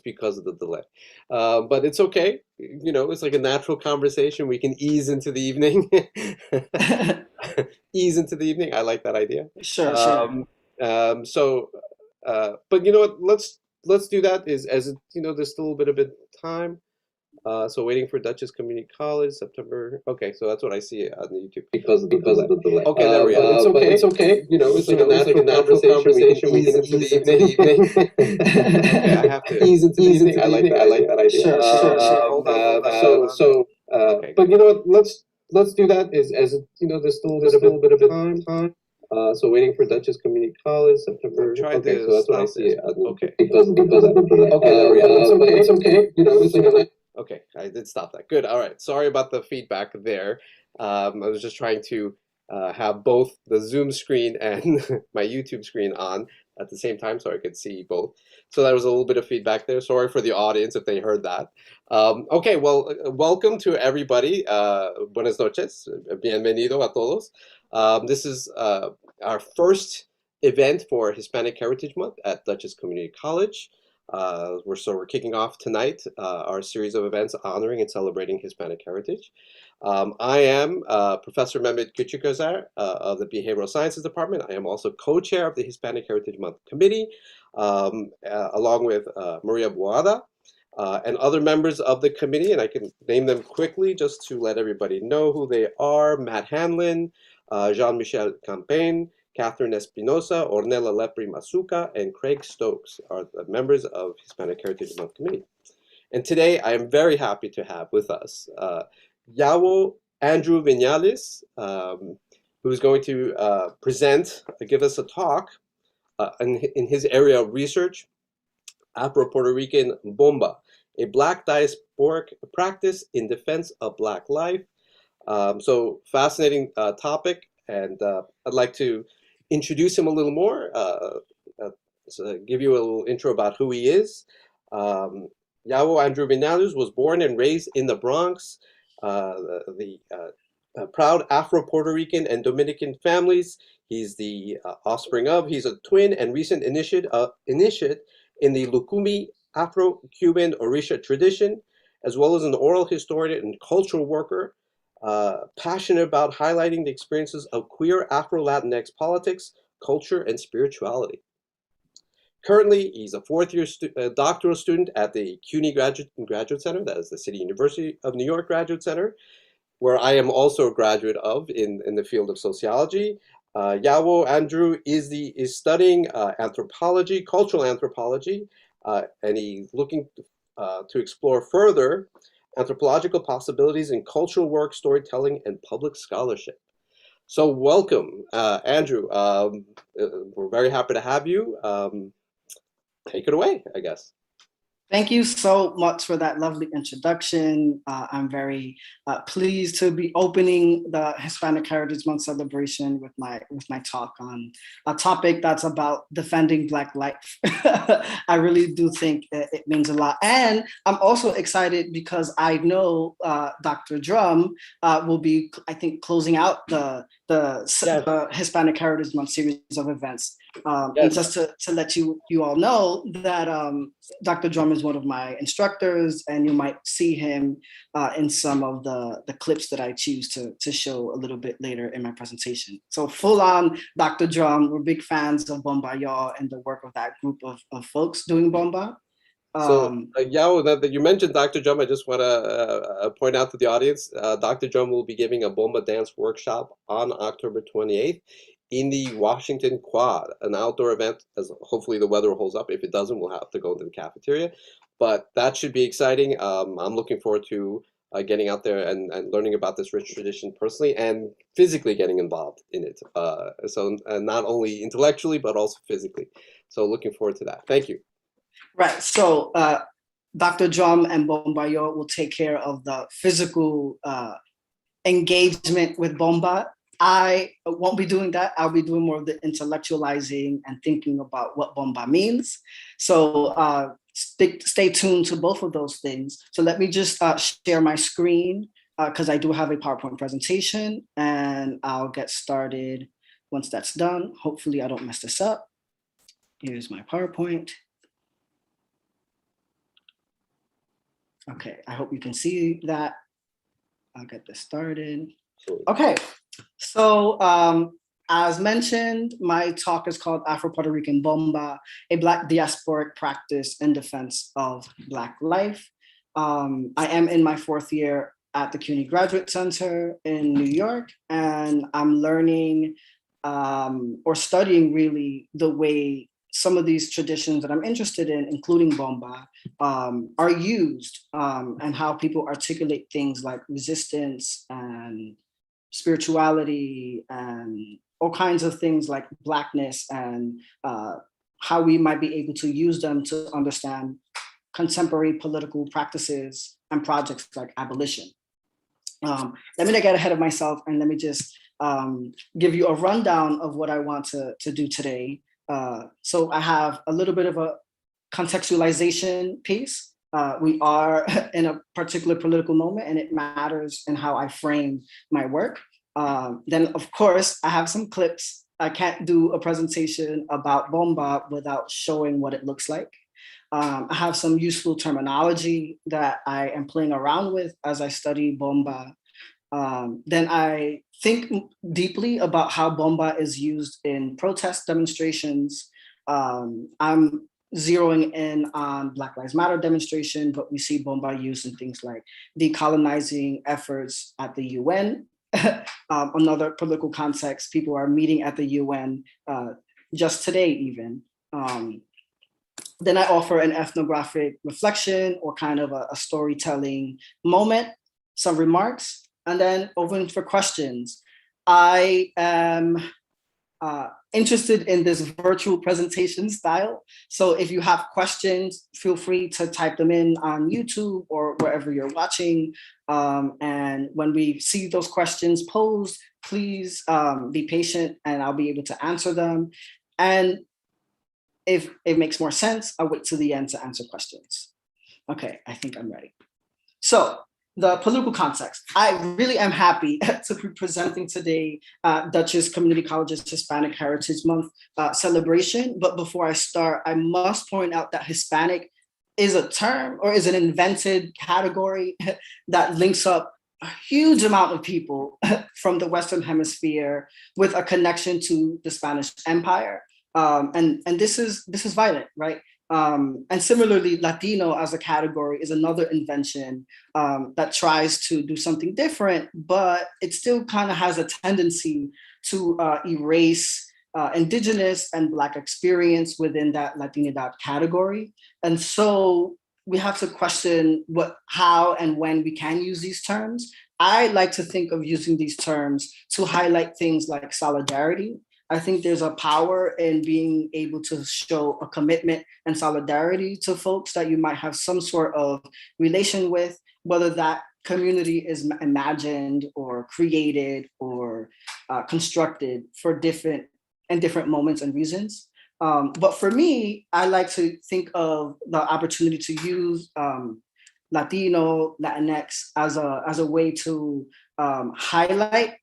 because of the delay. But it's okay. You know, it's like a natural conversation. We can ease into the evening. Ease into the evening. I like that idea. Sure, sure. Um, so, but you know what? Let's do that. Is as you know, there's still a bit of time. So waiting for Dutchess Community College, September. Okay, so that's what I see on the YouTube. Because of the delay. Okay, there we But are. it's okay. But it's okay. You know, It's like a natural conversation. We can ease into the evening. Okay, I have to ease into the evening. I like that. I like that idea. Sure, sure, sure. Hold on, hold on. Okay, But good. you know what? Let's do that. Is as you know, there's still a little bit of time. So waiting for Dutchess Community College, September. I'm trying Okay, to so that's what I stop see. this. Okay. Because of the delay. Okay, there we are. But it's okay. You know, it's like a Okay, I did stop that. Good. All right. Sorry about the feedback there. I was just trying to have both the Zoom screen and my YouTube screen on at the same time so I could see both. So there was a little bit of feedback there. Sorry for the audience if they heard that. Okay, well, welcome to everybody. Buenas noches. Bienvenido a todos. This is our first event for Hispanic Heritage Month at Dutchess Community College. We're kicking off tonight our series of events honoring and celebrating Hispanic heritage. I am Professor Mehmet Küçüközer of the Behavioral Sciences Department. I am also co-chair of the Hispanic Heritage Month Committee, along with Maria Boada and other members of the committee, and I can name them quickly just to let everybody know who they are. Matt Hanlon, Jean-Michel Campaign, Catherine Espinosa, Ornella Lepri Masuka, and Craig Stokes are the members of Hispanic Heritage Month Committee. And today I am very happy to have with us Yawo Andrew Viñales, who's going to give us a talk in his area of research, Afro-Puerto Rican Bomba, a Black diasporic practice in defense of Black life. So fascinating topic, and I'd like to introduce him a little more, so give you a little intro about who he is. Yawo Andrew Viñales was born and raised in the Bronx, the proud Afro-Puerto Rican and Dominican families. He's the he's a twin and recent initiate in the Lukumi Afro-Cuban Orisha tradition, as well as an oral historian and cultural worker, passionate about highlighting the experiences of queer Afro-Latinx politics, culture, and spirituality. Currently, he's a fourth-year doctoral student at the CUNY Graduate Center, that is the City University of New York Graduate Center, where I am also a graduate of in the field of sociology. Yawo Andrew is studying anthropology, cultural anthropology, and he's looking to explore further anthropological possibilities in cultural work, storytelling, and public scholarship. So welcome, Andrew. We're very happy to have you. Take it away, I guess. Thank you so much for that lovely introduction. I'm very pleased to be opening the Hispanic Heritage Month celebration with my talk on a topic that's about defending Black life. I really do think it means a lot, and I'm also excited because I know Dr. Drum will be, I think, closing out the Hispanic Heritage Month series of events. Yes. And just to let you all know that Dr. Drum is one of my instructors, and you might see him in some of the clips that I choose to show a little bit later in my presentation. So full on Dr. Drum, we're big fans of Bomba Y'all and the work of that group of folks doing Bomba. So, Yao, that you mentioned Dr. Drum, I just want to point out to the audience, Dr. Drum will be giving a Bomba dance workshop on October 28th in the Washington Quad, an outdoor event, as hopefully the weather holds up. If it doesn't, we'll have to go into the cafeteria. But that should be exciting. I'm looking forward to getting out there and learning about this rich tradition personally and physically getting involved in it. So not only intellectually, but also physically. So looking forward to that. Thank you. Right. So Dr. Drum and Bomba Y'all will take care of the physical engagement with Bomba. I won't be doing that. I'll be doing more of the intellectualizing and thinking about what Bomba means. So stay tuned to both of those things. So let me just share my screen because I do have a PowerPoint presentation, and I'll get started once that's done. Hopefully I don't mess this up. Here's my PowerPoint. Okay, I hope you can see that. I'll get this started. Absolutely. Okay, so as mentioned, my talk is called Afro-Puerto Rican Bomba, a Black diasporic practice in defense of Black life. I am in my 4th year at the CUNY Graduate Center in New York, and I'm learning or studying really the way some of these traditions that I'm interested in, including bomba, are used, and how people articulate things like resistance and spirituality and all kinds of things like Blackness, and how we might be able to use them to understand contemporary political practices and projects like abolition. Let me not get ahead of myself, and let me just give you a rundown of what I want to do today. So I have a little bit of a contextualization piece. We are in a particular political moment, and it matters in how I frame my work. Then, of course, I have some clips. I can't do a presentation about bomba without showing what it looks like. I have some useful terminology that I am playing around with as I study bomba. Then I think deeply about how bomba is used in protest demonstrations. I'm zeroing in on Black Lives Matter demonstration, but we see bomba used in things like decolonizing efforts at the UN. Another political context, people are meeting at the UN just today even. Then I offer an ethnographic reflection or kind of a storytelling moment, some remarks, and then open for questions. I am interested in this virtual presentation style. So if you have questions, feel free to type them in on YouTube or wherever you're watching. And when we see those questions posed, please be patient and I'll be able to answer them. And if it makes more sense, I'll wait till the end to answer questions. Okay, I think I'm ready. So the political context. I really am happy to be presenting today Dutchess Community College's Hispanic Heritage Month celebration. But before I start, I must point out that Hispanic is a term or is an invented category that links up a huge amount of people from the Western Hemisphere with a connection to the Spanish Empire. And this is violent, right? And similarly, Latino as a category is another invention that tries to do something different, but it still kind of has a tendency to erase Indigenous and Black experience within that Latinidad category. And so we have to question how and when we can use these terms. I like to think of using these terms to highlight things like solidarity. I think there's a power in being able to show a commitment and solidarity to folks that you might have some sort of relation with, whether that community is imagined or created or constructed for different moments and reasons. But for me, I like to think of the opportunity to use Latino, Latinx as a way to highlight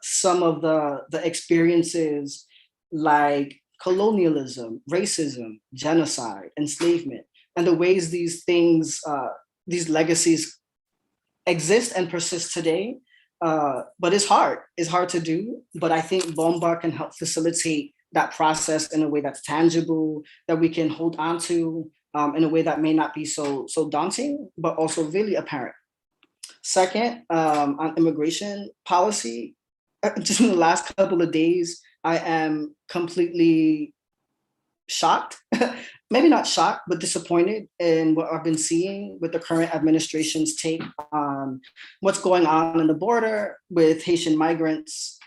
some of the experiences like colonialism, racism, genocide, enslavement, and the ways these things, these legacies exist and persist today. But it's hard to do. But I think Bomba can help facilitate that process in a way that's tangible, that we can hold on to in a way that may not be so daunting, but also really apparent. Second, on immigration policy, just in the last couple of days, I am completely shocked, maybe not shocked, but disappointed in what I've been seeing with the current administration's take on what's going on in the border with Haitian migrants.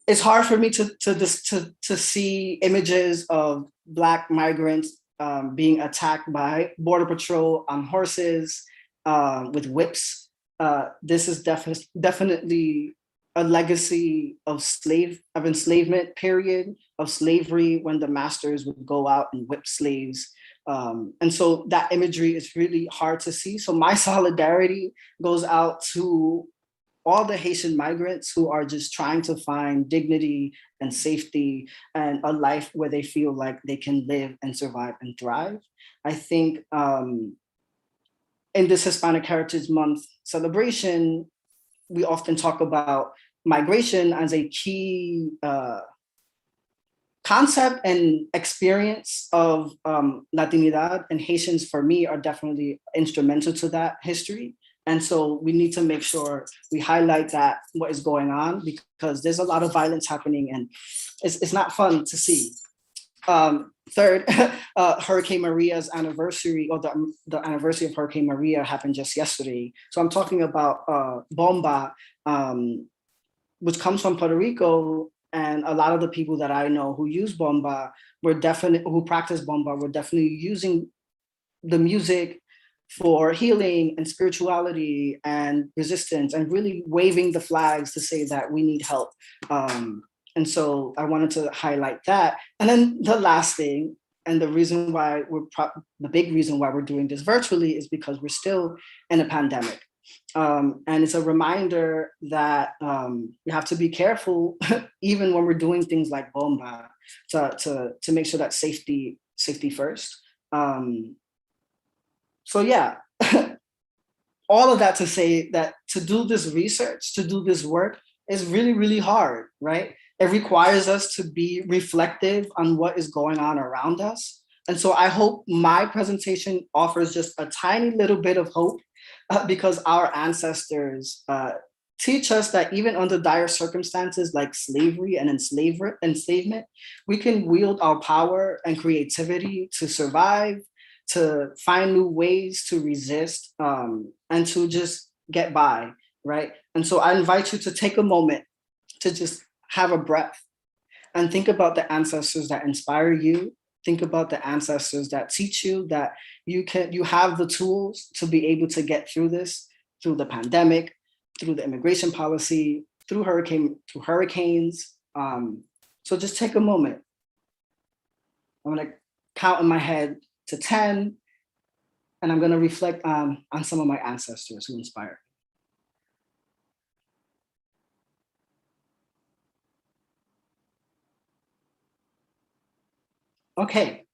It's hard for me to see images of Black migrants being attacked by Border Patrol on horses with whips. This is definitely a legacy of enslavement period, of slavery when the masters would go out and whip slaves. And so that imagery is really hard to see. So my solidarity goes out to all the Haitian migrants who are just trying to find dignity and safety and a life where they feel like they can live and survive and thrive. I think in this Hispanic Heritage Month celebration, we often talk about migration as a key concept and experience of Latinidad, and Haitians, for me, are definitely instrumental to that history. And so we need to make sure we highlight that what is going on, because there's a lot of violence happening and it's not fun to see. Third, Hurricane Maria's anniversary, or the anniversary of Hurricane Maria happened just yesterday. So I'm talking about Bomba, which comes from Puerto Rico. And a lot of the people that I know who use Bomba who practice Bomba were definitely using the music for healing and spirituality and resistance, and really waving the flags to say that we need help. And so I wanted to highlight that. And then the last thing, and the reason why the big reason why we're doing this virtually, is because we're still in a pandemic. And it's a reminder that we have to be careful, even when we're doing things like Bomba, to make sure that safety first. So yeah, all of that to say that to do this research, to do this work is really, really hard, right? It requires us to be reflective on what is going on around us. And so I hope my presentation offers just a tiny little bit of hope, because our ancestors teach us that even under dire circumstances like slavery and enslavement, we can wield our power and creativity to survive, to find new ways to resist, and to just get by, right? And so I invite you to take a moment to just have a breath and think about the ancestors that inspire you. Think about the ancestors that teach you that you have the tools to be able to get through this, through the pandemic, through the immigration policy, through hurricanes. So just take a moment. I'm gonna count in my head to 10, and I'm gonna reflect on some of my ancestors who inspired. Okay,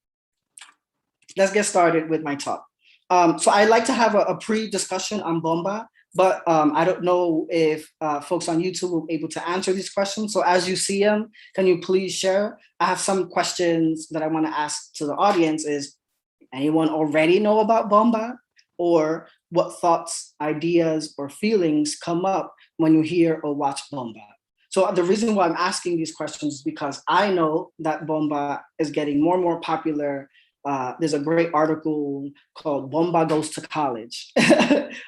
let's get started with my talk. So I'd like to have a pre-discussion on Bomba, but I don't know if folks on YouTube will be able to answer these questions. So as you see them, can you please share? I have some questions that I want to ask to the audience. Is anyone already know about Bomba? Or what thoughts, ideas, or feelings come up when you hear or watch Bomba? So the reason why I'm asking these questions is because I know that Bomba is getting more and more popular. There's a great article called Bomba Goes to College. And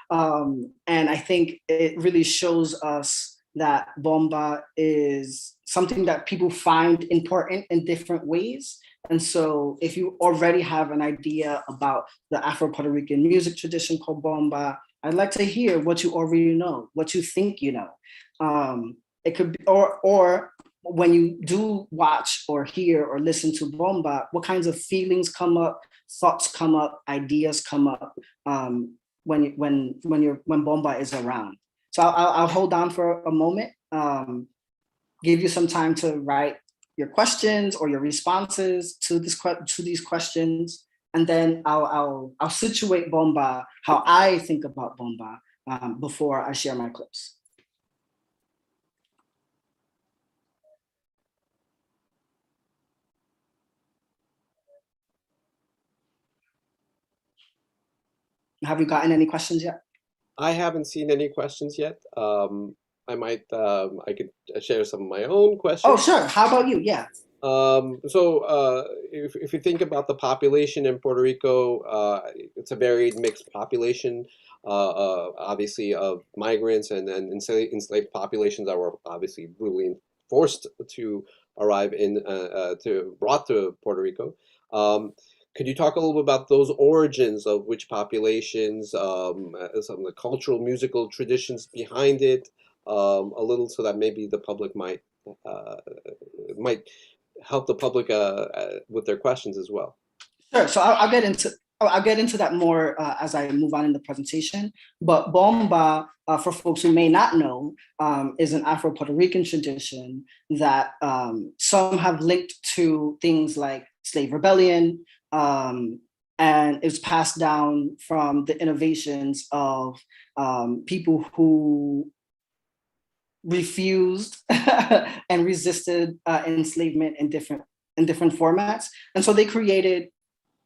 I think it really shows us that Bomba is something that people find important in different ways. And so if you already have an idea about the Afro-Puerto Rican music tradition called Bomba, I'd like to hear what you already know, what you think you know. It could be, or when you do watch or hear or listen to Bomba, what kinds of feelings come up, thoughts come up, ideas come up when Bomba is around. So I'll hold on for a moment, give you some time to write your questions or your responses to these questions, and then I'll situate Bomba how I think about Bomba before I share my clips. Have you gotten any questions yet? I haven't seen any questions yet. I could share some of my own questions. Oh, sure. How about you? Yeah. If you think about the population in Puerto Rico, it's a very mixed population, obviously of migrants and enslaved populations that were obviously brutally forced to arrive brought to Puerto Rico. Could you talk a little bit about those origins of which populations, some of the cultural, musical traditions behind it, a little, so that maybe the public might help the public with their questions as well? Sure. So I'll get into I'll get into that more as I move on in the presentation. But bomba, for folks who may not know, is an Afro-Puerto Rican tradition that some have linked to things like slave rebellion, and it's passed down from the innovations of people who refused and resisted enslavement in different formats. And so they created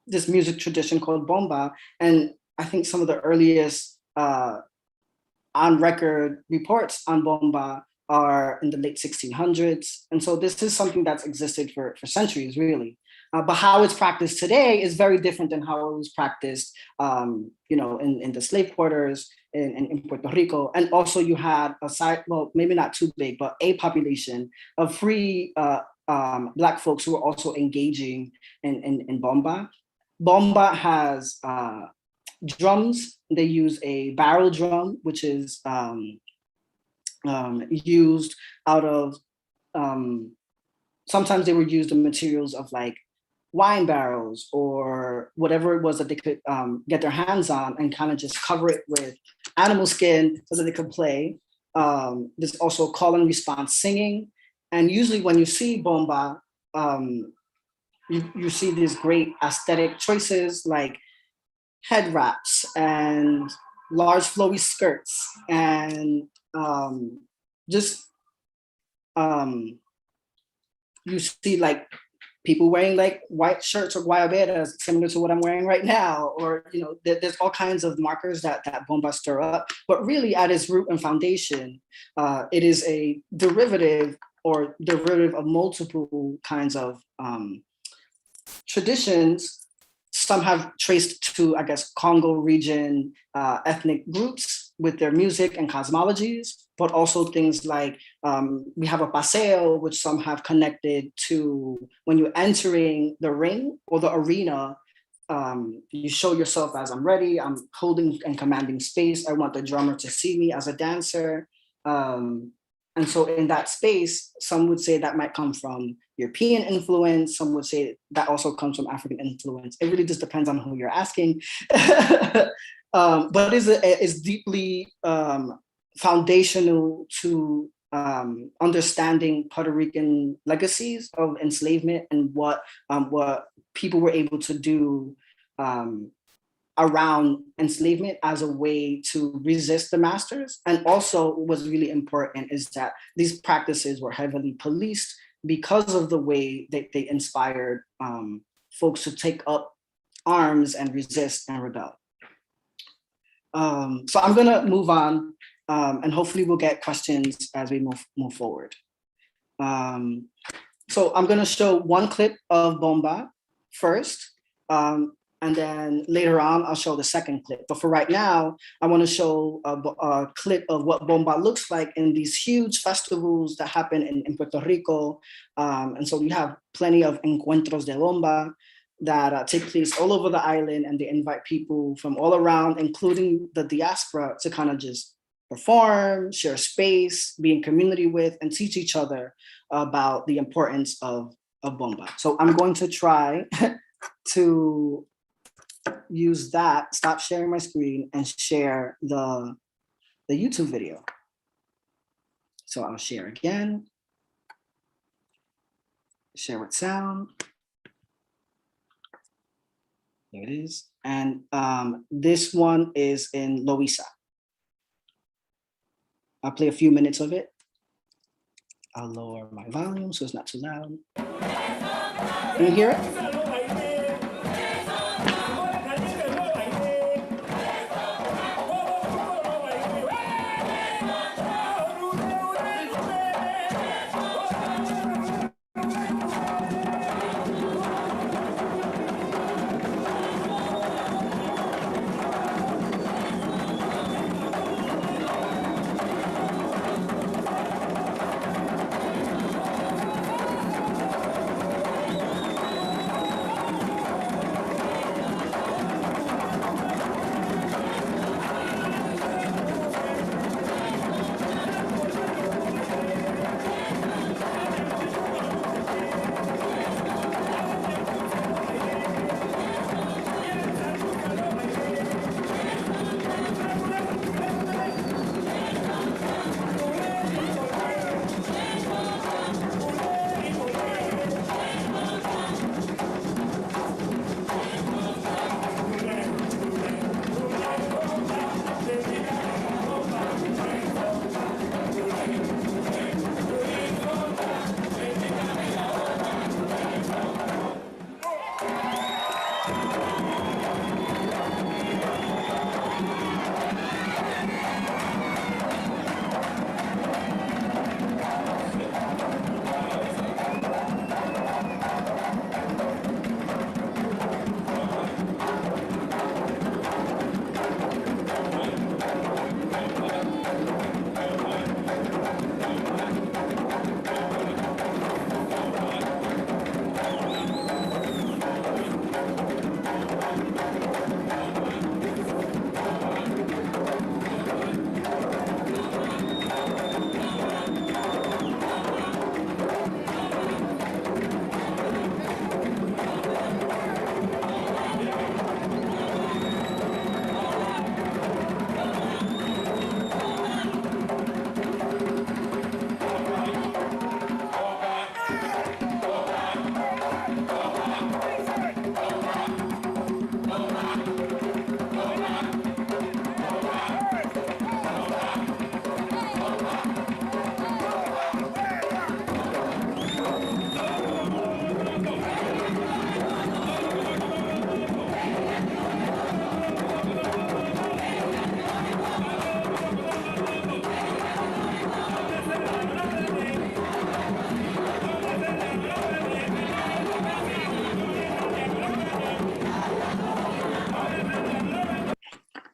this music tradition called bomba. And I think some of the earliest on record reports on bomba are in the late 1600s. And so this is something that's existed for centuries, really. But how it's practiced today is very different than how it was practiced, in the slave quarters in Puerto Rico. And also you had a side, well, maybe not too big, but a population of free Black folks who were also engaging in bomba. Bomba has drums. They use a barrel drum, which is used out of, sometimes they were used in materials of like wine barrels or whatever it was that they could get their hands on, and kind of just cover it with animal skin so that they could play. There's also call and response singing. And usually when you see bomba, you see these great aesthetic choices like head wraps and large flowy skirts, and you see like people wearing like white shirts or guayaberas similar to what I'm wearing right now, or there's all kinds of markers that bomba stir up. But really at its root and foundation, it is a derivative of multiple kinds of traditions. Some have traced to, I guess, Congo region ethnic groups with their music and cosmologies, but also things like we have a paseo, which some have connected to when you're entering the ring or the arena. You show yourself as I'm ready, I'm holding and commanding space. I want the drummer to see me as a dancer. And so in that space, some would say that might come from European influence. Some would say that also comes from African influence. It really just depends on who you're asking. But it's deeply foundational to understanding Puerto Rican legacies of enslavement and what people were able to do around enslavement as a way to resist the masters. And also what's really important is that these practices were heavily policed because of the way that they inspired folks to take up arms and resist and rebel. So I'm gonna move on, and hopefully we'll get questions as we move forward. So I'm gonna show one clip of bomba first, and then later on, I'll show the second clip. But for right now, I want to show a clip of what bomba looks like in these huge festivals that happen in Puerto Rico. And so we have plenty of Encuentros de Lomba that take place all over the island, and they invite people from all around, including the diaspora, to kind of just perform, share space, be in community with, and teach each other about the importance of bomba. So I'm going to try to use that, stop sharing my screen, and share the YouTube video. So I'll share again, share with sound. There it is. And this one is in Loíza. I'll play a few minutes of it. I'll lower my volume so it's not too loud. Can you hear it?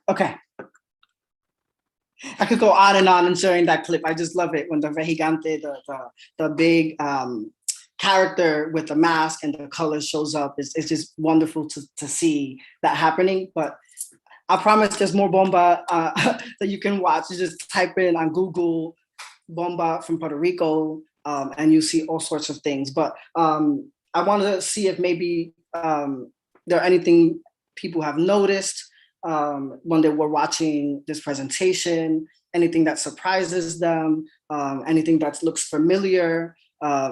Okay. I could go on and on in sharing that clip. I just love it when the Vejigante, the big character with the mask and the color shows up. It's just wonderful to see that happening. But I promise there's more Bomba that you can watch. You just type in on Google Bomba from Puerto Rico and you see all sorts of things. But I wanted to see if maybe there are anything people have noticed when they were watching this presentation, anything that surprises them, anything that looks familiar,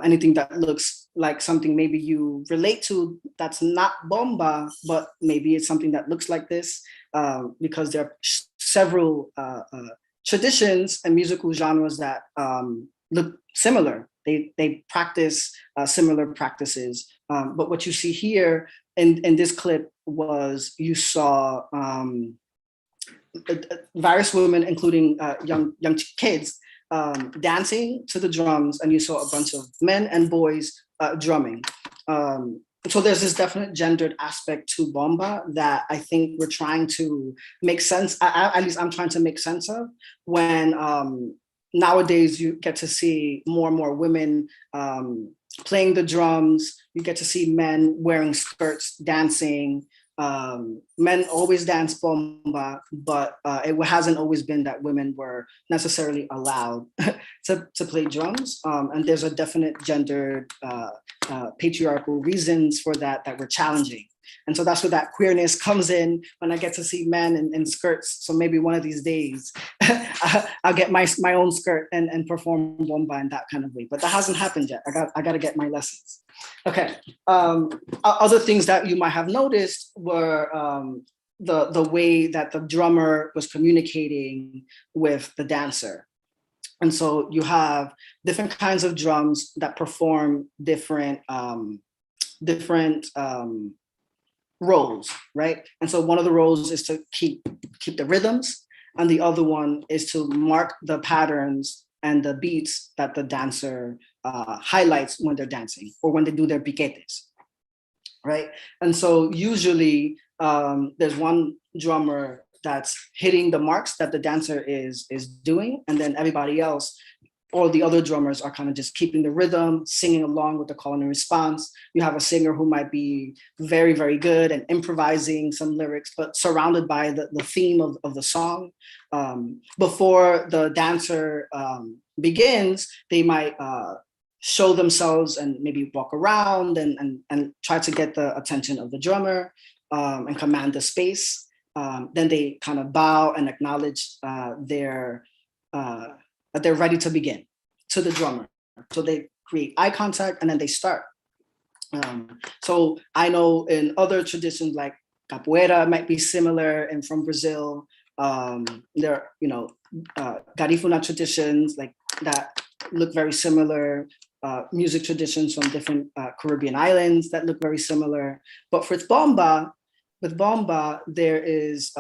anything that looks like something maybe you relate to that's not Bomba, but maybe it's something that looks like this, because there are several traditions and musical genres that look similar. They practice similar practices. But what you see here in this clip was you saw various women, including young kids, dancing to the drums, and you saw a bunch of men and boys drumming. So there's this definite gendered aspect to Bomba that I think we're trying to make sense, at least I'm trying to make sense of, when nowadays you get to see more and more women playing the drums. You get to see men wearing skirts, dancing. Men always dance Bomba, but it hasn't always been that women were necessarily allowed to play drums. And there's a definite gendered patriarchal reasons for that we're challenging. And so that's where that queerness comes in, when I get to see men in skirts. So maybe one of these days I'll get my own skirt and perform Bomba in that kind of way. But that hasn't happened yet. I got to get my lessons. Okay. Other things that you might have noticed were the way that the drummer was communicating with the dancer. And so you have different kinds of drums that perform different roles, right? And so one of the roles is to keep the rhythms, and the other one is to mark the patterns and the beats that the dancer highlights when they're dancing or when they do their piquetes, right? And so usually there's one drummer that's hitting the marks that the dancer is doing, and then everybody else, all the other drummers, are kind of just keeping the rhythm, singing along with the call and response. You have a singer who might be very, very good and improvising some lyrics, but surrounded by the theme of the song. Before the dancer begins, they might show themselves and maybe walk around and try to get the attention of the drummer and command the space. Then they kind of bow and acknowledge that they're ready to begin to the drummer. So they create eye contact and then they start. So I know in other traditions like capoeira might be similar, and from Brazil, there are, Garifuna traditions like that look very similar. music traditions from different Caribbean islands that look very similar. But with bomba, there is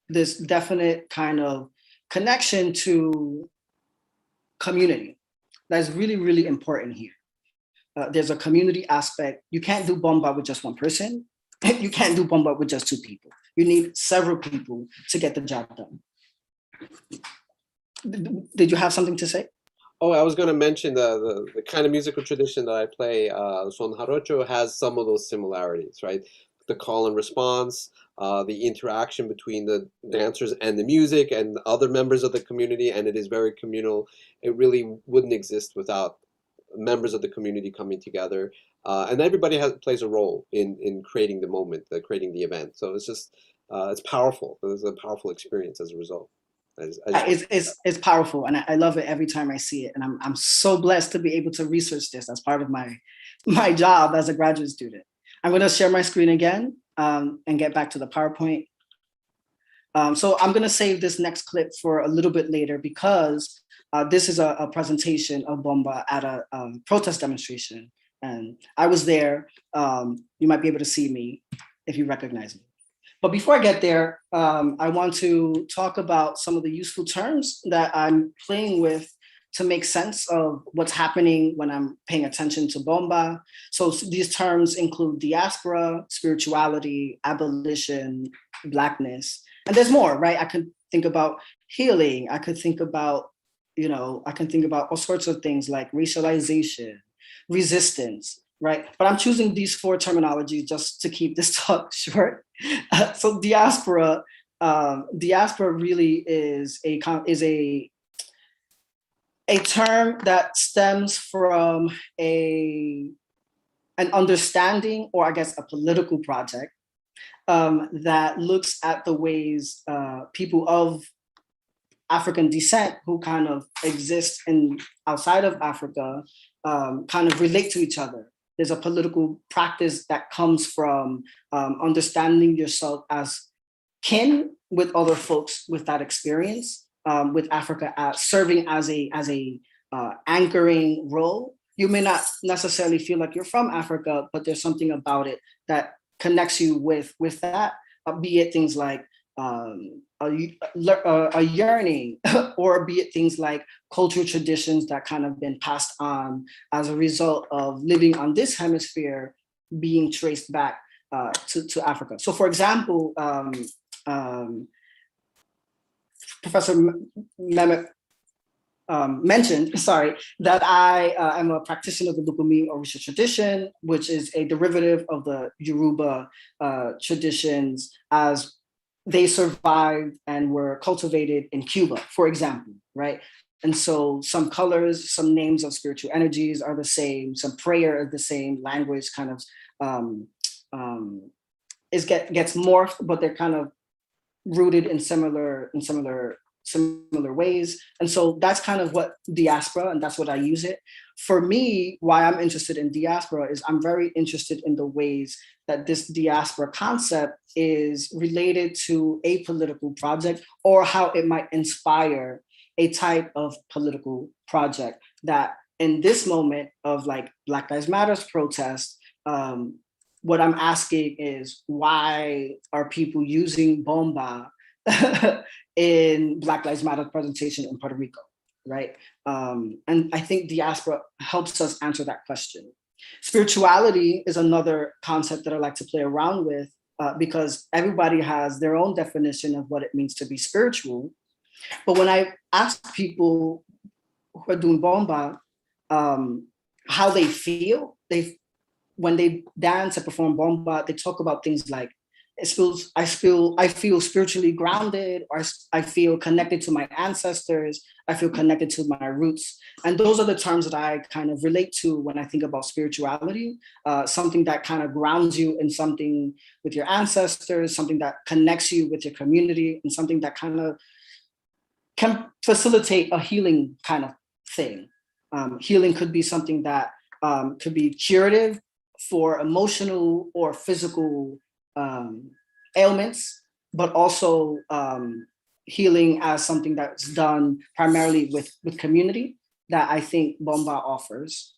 this definite kind of connection to community that's really, really important here. There's a community aspect. You can't do bomba with just one person. You can't do bomba with just two people. You need several people to get the job done. Did you have something to say? Oh, I was going to mention the kind of musical tradition that I play, Son Jarocho, has some of those similarities, right? The call and response, the interaction between the dancers and the music and other members of the community, and it is very communal. It really wouldn't exist without members of the community coming together, and everybody plays a role in creating the moment, creating the event. So it's just it's powerful. It's a powerful experience as a result. It's powerful, and I love it every time I see it. And I'm so blessed to be able to research this as part of my job as a graduate student. I'm going to share my screen again and get back to the PowerPoint. So I'm going to save this next clip for a little bit later because this is a presentation of bomba at a protest demonstration, and I was there. You might be able to see me if you recognize me. But before I get there, I want to talk about some of the useful terms that I'm playing with to make sense of what's happening when I'm paying attention to bomba. So these terms include diaspora, spirituality, abolition, Blackness, and there's more, right? I could think about healing. I could think about, all sorts of things like racialization, resistance, right? But I'm choosing these four terminologies just to keep this talk short. So diaspora really is a term that stems from an understanding, or I guess a political project that looks at the ways people of African descent who kind of exist outside of Africa kind of relate to each other. There's a political practice that comes from understanding yourself as kin with other folks with that experience, with Africa serving as a anchoring role. You may not necessarily feel like you're from Africa, but there's something about it that connects you with that, be it things like a yearning, or be it things like cultural traditions that kind of been passed on as a result of living on this hemisphere being traced back to Africa. So for example, Professor Mehmet mentioned, that I am a practitioner of the Lukumi Orisha tradition, which is a derivative of the Yoruba traditions as they survived and were cultivated in Cuba, for example, right? And so some colors, some names of spiritual energies are the same, some prayer is the same, language kind of gets morphed, but they're kind of rooted in similar ways. And so that's kind of what diaspora, and that's what I use it. For me, why I'm interested in diaspora is I'm very interested in the ways that this diaspora concept is related to a political project, or how it might inspire a type of political project that in this moment of like Black Lives Matter's protest, what I'm asking is, why are people using bomba in Black Lives Matter presentation in Puerto Rico, right? And I think diaspora helps us answer that question. Spirituality is another concept that I like to play around with because everybody has their own definition of what it means to be spiritual. But when I ask people who are doing bomba how they feel, when they dance and perform bomba, they talk about things like, I feel spiritually grounded, or I feel connected to my ancestors, I feel connected to my roots. And those are the terms that I kind of relate to when I think about spirituality, something that kind of grounds you in something with your ancestors, something that connects you with your community, and something that kind of can facilitate a healing kind of thing. Healing could be something that could be curative for emotional or physical ailments, but also healing as something that's done primarily with community. that I think Bomba offers.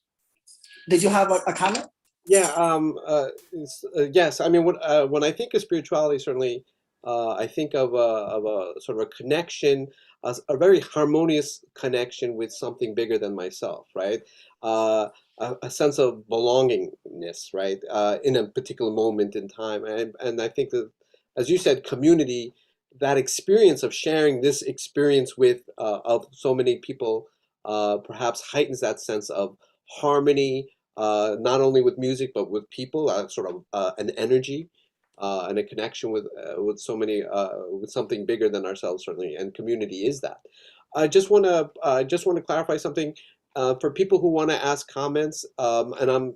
Did you have a comment? Yeah, yes. I mean, when I think of spirituality, certainly, I think of a sort of a connection, a very harmonious connection with something bigger than myself, right? A sense of belongingness, right? In a particular moment in time, and I think that, as you said, community, that experience of sharing this experience with of so many people, perhaps heightens that sense of harmony, not only with music but with people, sort of an energy and a connection with so many with something bigger than ourselves, certainly, and community is that. I just want to clarify something for people who want to ask comments, and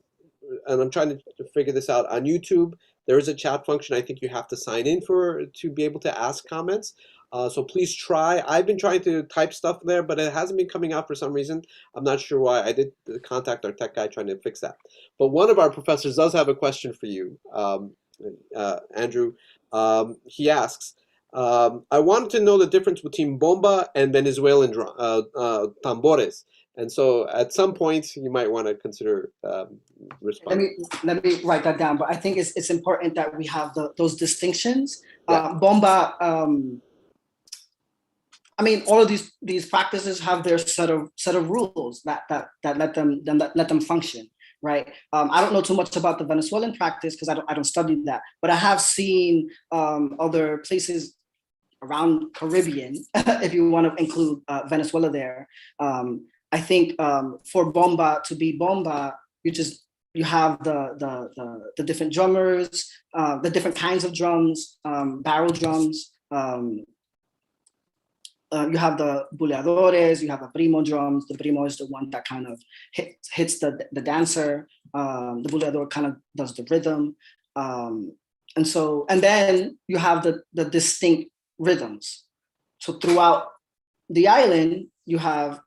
I'm trying to figure this out on YouTube. There is a chat function. I think you have to sign in to be able to ask comments. So please try. I've been trying to type stuff there, but it hasn't been coming out for some reason. I'm not sure why. I did contact our tech guy trying to fix that. But one of our professors does have a question for you, Andrew. He asks, I wanted to know the difference between bomba and Venezuelan tambores. And so at some point, you might want to consider responding. Let me write that down. But I think it's important that we have those distinctions. Yeah. Bomba, I mean, all of these practices have their set of rules that let them function, right? I don't know too much about the Venezuelan practice because I don't study that, but I have seen other places around Caribbean, if you want to include Venezuela there. I think for bomba to be bomba, you have the different drummers, the different kinds of drums, barrel drums. You have the buleadores, you have the primo drums. The primo is the one that kind of hits the dancer. The buleador kind of does the rhythm. And then you have the distinct rhythms. So throughout the island, you have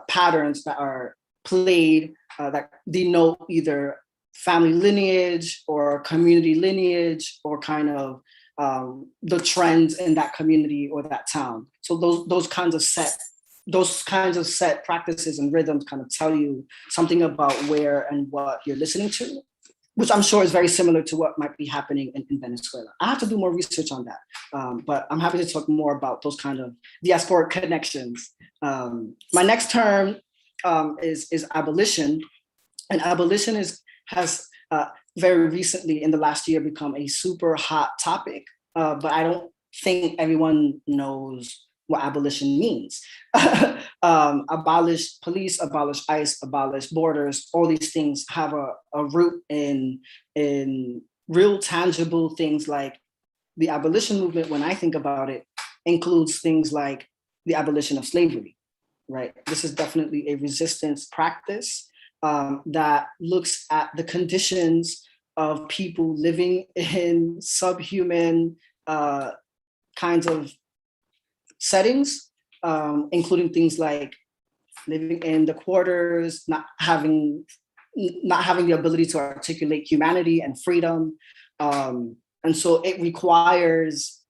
patterns that are played that denote either family lineage or community lineage or kind of the trends in that community or that town. So those kinds of set practices and rhythms kind of tell you something about where and what you're listening to, which I'm sure is very similar to what might be happening in Venezuela. I have to do more research on that, but I'm happy to talk more about those kind of diasporic connections. My next term is abolition, and abolition has very recently in the last year become a super hot topic, but I don't think everyone knows what abolition means. Abolish police, abolish ICE, abolish borders, all these things have a root in real tangible things. Like the abolition movement, when I think about it, includes things like the abolition of slavery, right? This is definitely a resistance practice that looks at the conditions of people living in subhuman kinds of settings, including things like living in the quarters, not having the ability to articulate humanity and freedom. And so it requires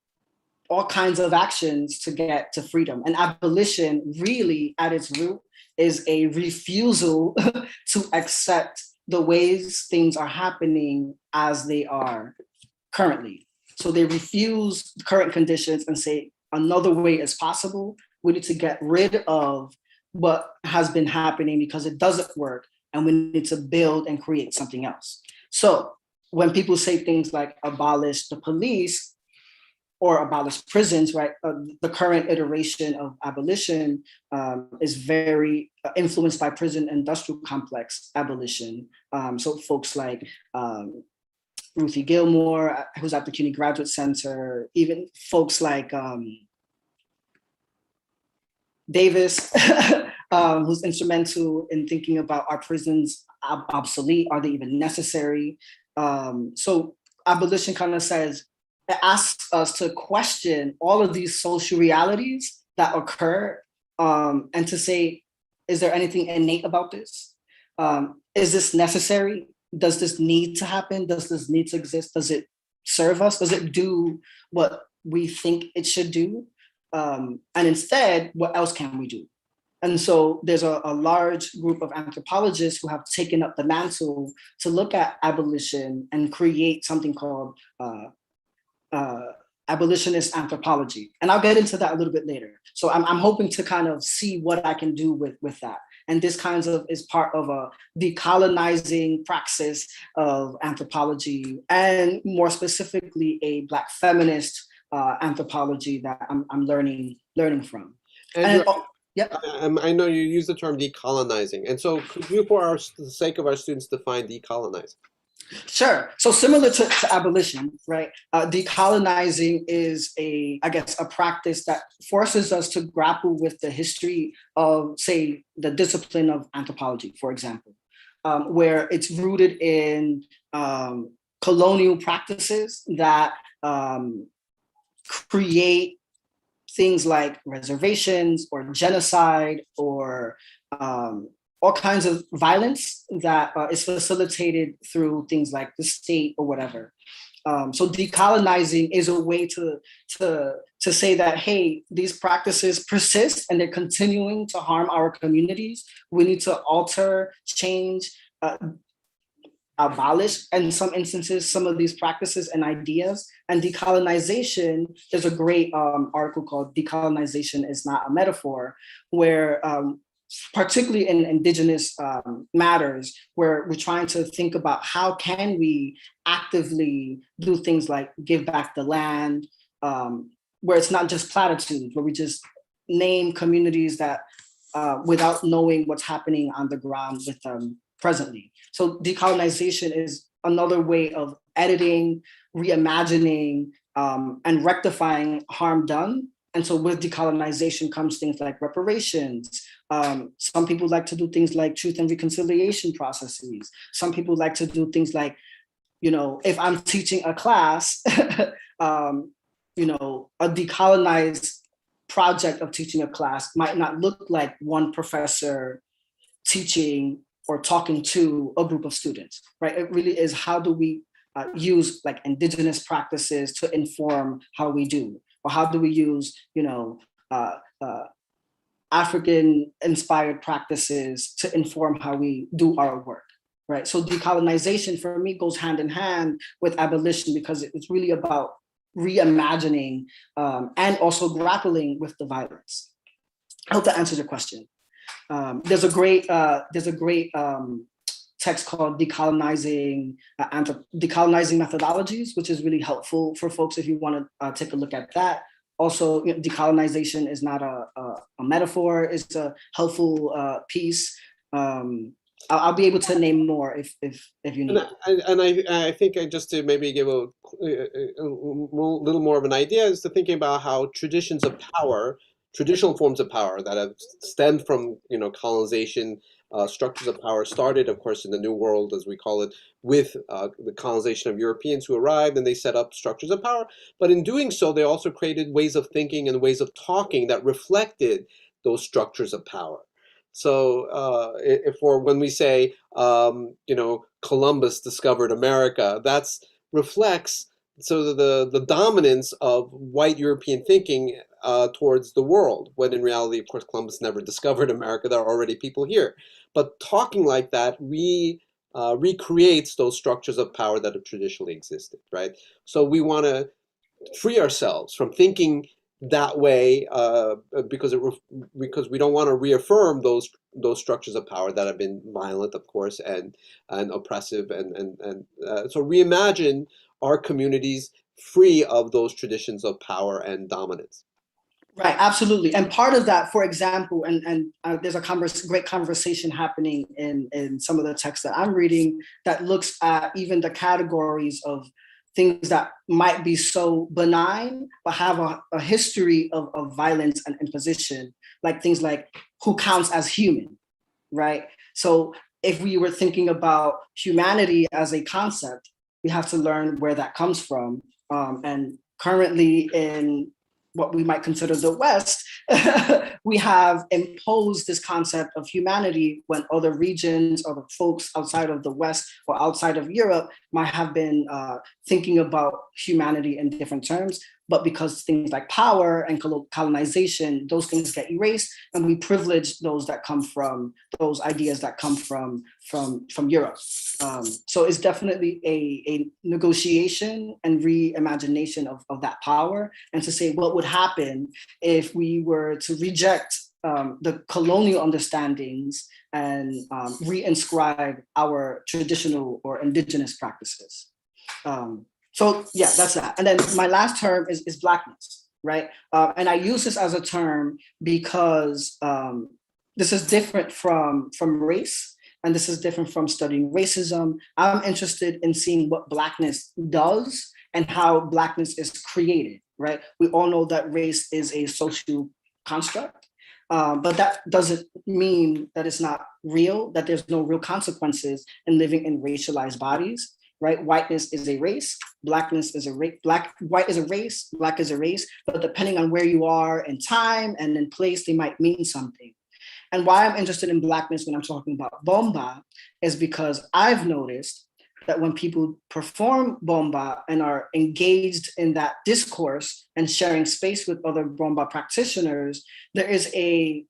all kinds of actions to get to freedom. And abolition really at its root is a refusal to accept the ways things are happening as they are currently. So they refuse current conditions and say another way is possible. We need to get rid of what has been happening because it doesn't work, and we need to build and create something else. So when people say things like abolish the police or abolish prisons, right? The current iteration of abolition is very influenced by prison industrial complex abolition. So folks like Ruthie Gilmore, who's at the CUNY Graduate Center, even folks like Davis, who's instrumental in thinking about our prisons obsolete, are they even necessary? So abolition kind of says, it asks us to question all of these social realities that occur and to say, is there anything innate about this? Is this necessary? Does this need to happen? Does this need to exist? Does it serve us? Does it do what we think it should do? And instead, what else can we do? And so there's a large group of anthropologists who have taken up the mantle to look at abolition and create something called abolitionist anthropology. And I'll get into that a little bit later. So I'm hoping to kind of see what I can do with that. And this kind of is part of a decolonizing praxis of anthropology, and more specifically, a Black feminist anthropology that I'm learning from. And, yep. I know you use the term decolonizing. And so could you, for the sake of our students, define decolonizing? Sure. So similar to abolition, right? Decolonizing is I guess, a practice that forces us to grapple with the history of, say, the discipline of anthropology, for example, where it's rooted in colonial practices that create things like reservations or genocide or all kinds of violence that is facilitated through things like the state or whatever. So decolonizing is a way to say that, hey, these practices persist and they're continuing to harm our communities. We need to alter, change, abolish, in some instances, some of these practices and ideas. And decolonization, there's a great article called "Decolonization is Not a Metaphor," where particularly in indigenous matters, where we're trying to think about how can we actively do things like give back the land, where it's not just platitudes, where we just name communities that without knowing what's happening on the ground with them presently. So decolonization is another way of editing, reimagining, and rectifying harm done. And so with decolonization comes things like reparations. Some people like to do things like truth and reconciliation processes. Some people like to do things like, if I'm teaching a class, a decolonized project of teaching a class might not look like one professor teaching or talking to a group of students, right? It really is, how do we use like indigenous practices to inform how we do? Or how do we use, African-inspired practices to inform how we do our work, right? So decolonization for me goes hand in hand with abolition, because it's really about reimagining and also grappling with the violence. I hope that answers your question. There's a great text called Decolonizing Methodologies, which is really helpful for folks if you want to take a look at that. Also, decolonization is not a metaphor; it's a helpful piece. I'll be able to name more if you need. And I think just to maybe give a little more of an idea, is to thinking about how traditions of power, traditional forms of power that have stemmed from colonization, structures of power started, of course, in the New World, as we call it, with the colonization of Europeans who arrived, and they set up structures of power. But in doing so, they also created ways of thinking and ways of talking that reflected those structures of power. So when we say, Columbus discovered America, that reflects the dominance of white European thinking towards the world, when in reality, of course, Columbus never discovered America. There are already people here. But talking like that recreates those structures of power that have traditionally existed, right? So we want to free ourselves from thinking that way because we don't want to reaffirm those structures of power that have been violent, of course, and oppressive, and so reimagine our communities free of those traditions of power and dominance. Right, absolutely. And part of that, for example, and there's a great conversation happening in some of the texts that I'm reading that looks at even the categories of things that might be so benign, but have a history of violence and imposition, like things like who counts as human, right? So if we were thinking about humanity as a concept, we have to learn where that comes from. And currently in what we might consider the West, we have imposed this concept of humanity when other regions or the folks outside of the West or outside of Europe might have been thinking about humanity in different terms. but because things like power and colonization, those things get erased, and we privilege those that come from those ideas that come from Europe. So it's definitely a negotiation and reimagination of that power, and to say what would happen if we were to reject the colonial understandings and reinscribe our traditional or indigenous practices. So yeah, that's that. And then my last term is Blackness, right? And I use this as a term because this is different from race, and this is different from studying racism. I'm interested in seeing what Blackness does and how Blackness is created, right? We all know that race is a social construct, but that doesn't mean that it's not real, that there's no real consequences in living in racialized bodies. Right, whiteness is a race, Blackness is a race, white is a race, Black is a race, but depending on where you are in time and in place, they might mean something. And why I'm interested in Blackness when I'm talking about Bomba is because I've noticed that when people perform Bomba and are engaged in that discourse and sharing space with other Bomba practitioners, there is a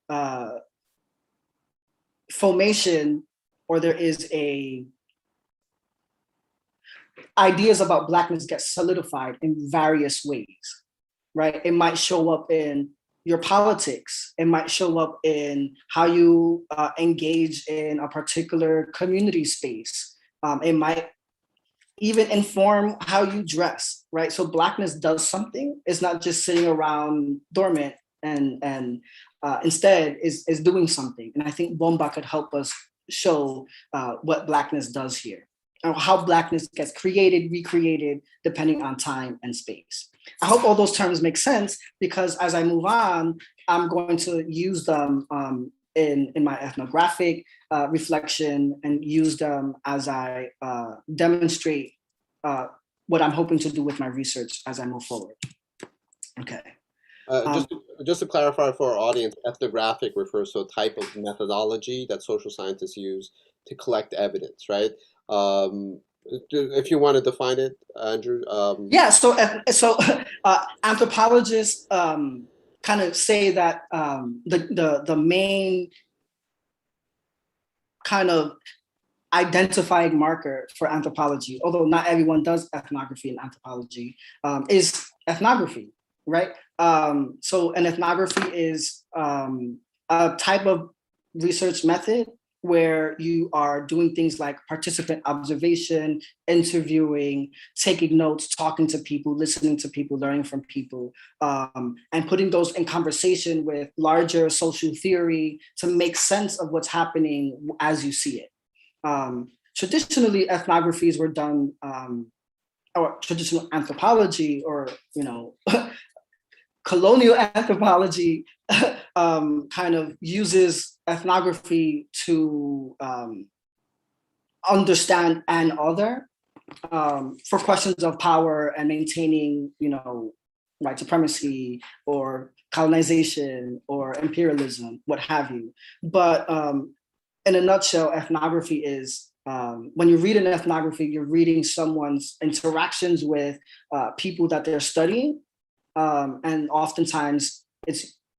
formation, or there is a ideas about Blackness get solidified in various ways, right? It might show up in your politics. It might show up in how you engage in a particular community space. It might even inform how you dress, right? So Blackness does something. It's not just sitting around dormant, and instead is doing something. And I think Bomba could help us show what Blackness does here, or how Blackness gets created, recreated, depending on time and space. I hope all those terms make sense, because as I move on, I'm going to use them in my ethnographic reflection, and use them as I demonstrate what I'm hoping to do with my research as I move forward. Okay. Just to clarify for our audience, ethnographic refers to a type of methodology that social scientists use to collect evidence, right? If you want to define it, Andrew. Yeah, so anthropologists kind of say that the main kind of identifying marker for anthropology, although not everyone does ethnography in anthropology, is ethnography, right? So an ethnography is a type of research method where you are doing things like participant observation, interviewing, taking notes, talking to people, listening to people, learning from people, and putting those in conversation with larger social theory to make sense of what's happening as you see it. Traditionally, ethnographies were done, or traditional anthropology, or colonial anthropology kind of uses ethnography to understand an other for questions of power and maintaining, white supremacy or colonization or imperialism, what have you. But in a nutshell, ethnography is, when you read an ethnography, you're reading someone's interactions with people that they're studying. And oftentimes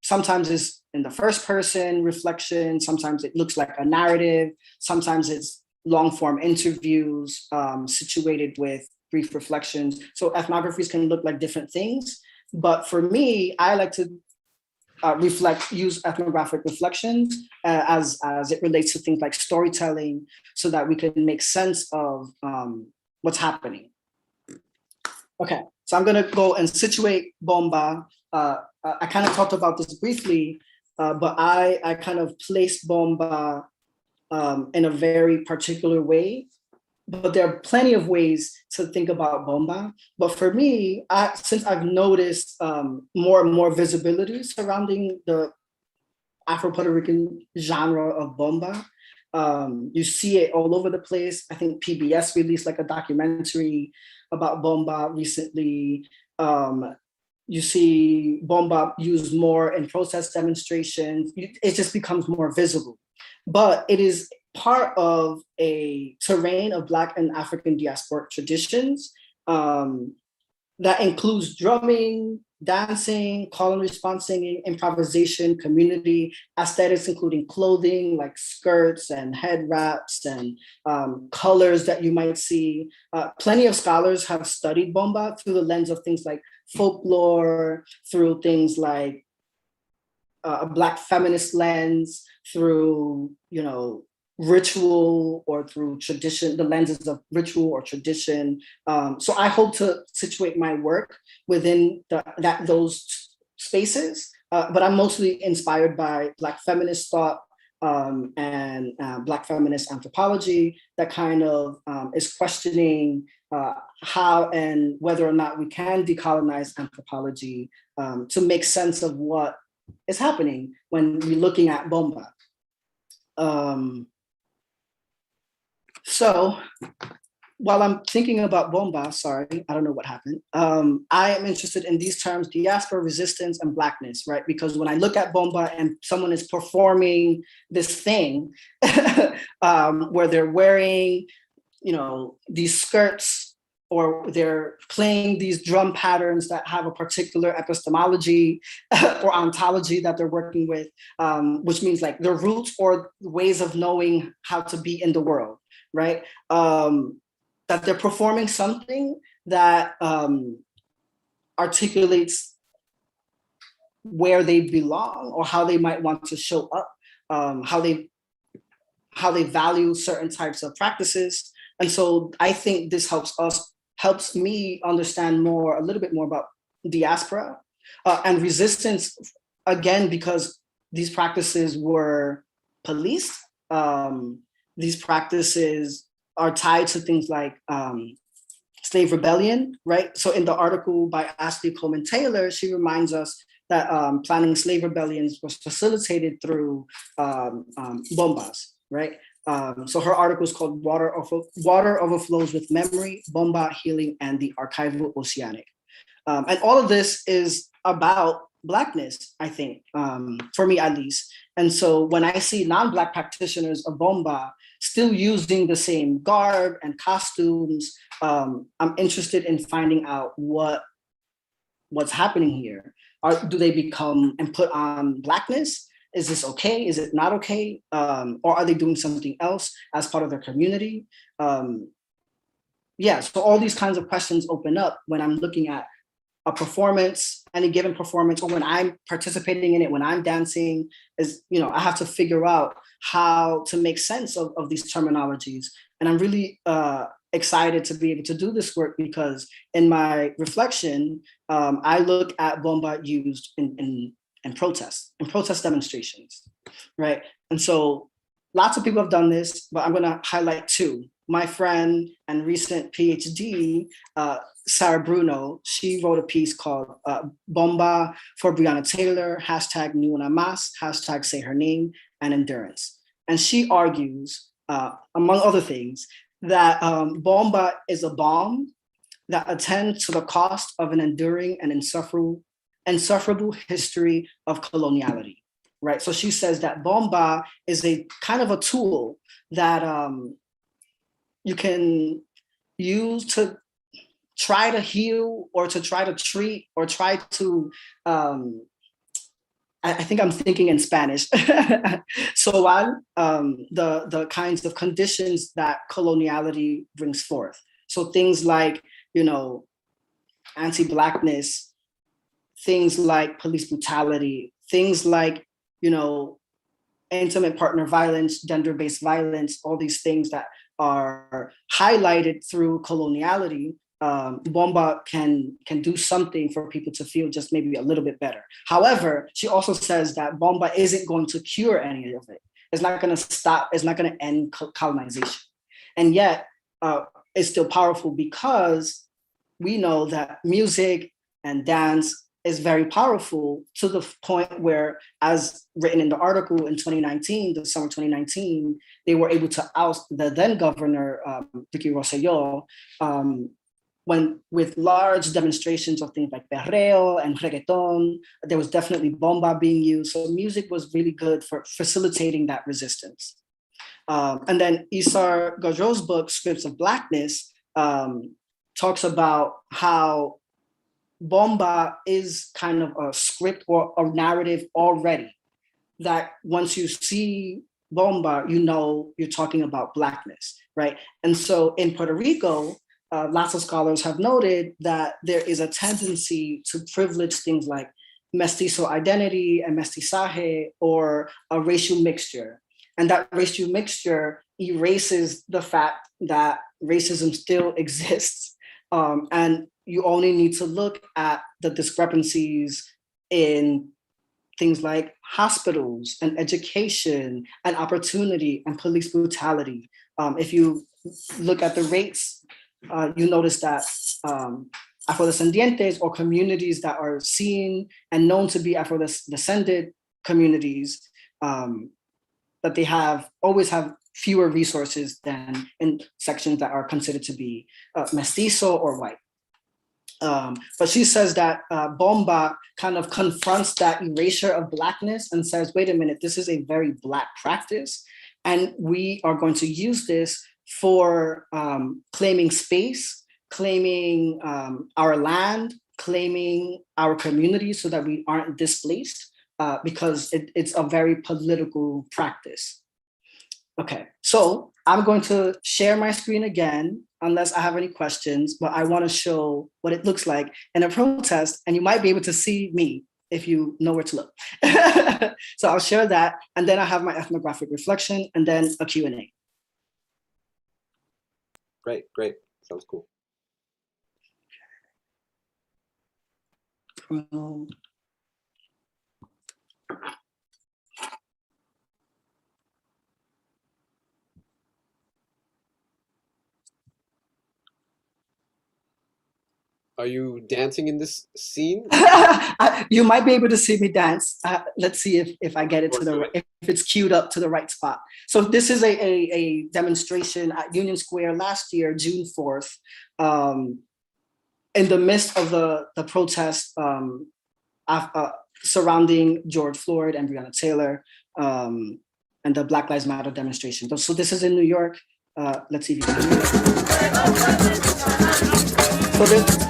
sometimes it's in the first person reflection, sometimes it looks like a narrative, sometimes it's long form interviews situated with brief reflections. So ethnographies can look like different things, but for me, I like to use ethnographic reflections as it relates to things like storytelling, so that we can make sense of what's happening. Okay, so I'm gonna go and situate Bomba. I kind of talked about this briefly, but I kind of placed Bomba in a very particular way. But there are plenty of ways to think about Bomba. But for me, since I've noticed more and more visibility surrounding the Afro-Puerto Rican genre of Bomba, you see it all over the place. I think PBS released like a documentary about Bomba recently. You see Bomba used more in protest demonstrations. It just becomes more visible. But it is part of a terrain of Black and African diasporic traditions that includes drumming, dancing, call and response singing, improvisation, community, aesthetics, including clothing like skirts and head wraps and colors that you might see. Plenty of scholars have studied bomba through the lens of things like folklore, through things like a Black feminist lens, through, you know, ritual, or through tradition, the lenses of ritual or tradition. So I hope to situate my work within those spaces, but I'm mostly inspired by Black feminist thought and Black feminist anthropology that kind of is questioning how and whether or not we can decolonize anthropology to make sense of what is happening when we're looking at bomba. So while I'm thinking about bomba, sorry, I don't know what happened. I am interested in these terms, diaspora resistance and Blackness, right? Because when I look at bomba and someone is performing this thing where they're wearing, you know, these skirts, or they're playing these drum patterns that have a particular epistemology or ontology that they're working with, which means like their roots or ways of knowing how to be in the world, right? That they're performing something that articulates where they belong or how they might want to show up, how they value certain types of practices. And so I think this helps me understand a little bit more about diaspora and resistance, again, because these practices were policed. These practices are tied to things like slave rebellion, right? So in the article by Ashley Coleman Taylor, she reminds us that planning slave rebellions was facilitated through bombas, right? So her article is called Water Overflows with Memory, Bomba Healing, and the Archival Oceanic. And all of this is about Blackness, I think, for me at least. And so when I see non-Black practitioners of bomba still using the same garb and costumes, I'm interested in finding out what's happening here. Do they become and put on Blackness? Is this okay? Is it not okay? Or are they doing something else as part of their community? Yeah, so all these kinds of questions open up when I'm looking at a performance, any given performance, or when I'm participating in it, when I'm dancing, is, you know, I have to figure out how to make sense of these terminologies. And I'm really excited to be able to do this work because in my reflection, I look at bomba used in protest demonstrations, right? And so lots of people have done this, but I'm gonna highlight two. My friend and recent PhD, Sarah Bruno, she wrote a piece called Bomba for Breonna Taylor, hashtag Ni Una Mas, hashtag Say Her Name, and Endurance. And she argues, among other things, that bomba is a bomb that attends to the cost of an enduring and insufferable history of coloniality, right? So she says that bomba is a kind of a tool that you can use to try to heal or to try to treat or try to, I think I'm thinking in Spanish, soal, the kinds of conditions that coloniality brings forth. So things like, you know, anti-Blackness, things like police brutality, things like, you know, intimate partner violence, gender-based violence, all these things that are highlighted through coloniality. Bomba can do something for people to feel just maybe a little bit better. However, she also says that bomba isn't going to cure any of it. It's not going to stop, it's not going to end colonization. And yet, it's still powerful because we know that music and dance is very powerful to the point where, as written in the article in 2019, the summer 2019, they were able to oust the then governor, Vicky Rosselló, when with large demonstrations of things like perreo and reggaeton, there was definitely bomba being used. So music was really good for facilitating that resistance. And then Isar Gaudreau's book, Scripts of Blackness, talks about how Bomba is kind of a script or a narrative already, that once you see Bomba, you know you're talking about Blackness, right? And so in Puerto Rico, lots of scholars have noted that there is a tendency to privilege things like mestizo identity and mestizaje, or a racial mixture. And that racial mixture erases the fact that racism still exists. And you only need to look at the discrepancies in things like hospitals and education and opportunity and police brutality. If you look at the rates, you notice that Afrodescendientes, or communities that are seen and known to be Afro-descended communities, that they always have fewer resources than in sections that are considered to be mestizo or white. But she says that Bomba kind of confronts that erasure of Blackness and says, wait a minute, this is a very Black practice. And we are going to use this for claiming space, claiming our land, claiming our community so that we aren't displaced, because it's a very political practice. Okay, so I'm going to share my screen again, unless I have any questions, but I want to show what it looks like in a protest, and you might be able to see me if you know where to look. So I'll share that, and then I have my ethnographic reflection, and then a Q&A. Great. Sounds cool. Are you dancing in this scene? You might be able to see me dance. Let's see if I get it to the right, if it's queued up to the right spot. So this is a demonstration at Union Square last year, June 4th, in the midst of the protest surrounding George Floyd and Breonna Taylor, and the Black Lives Matter demonstration. So this is in New York. Let's see if you can hear it. So this,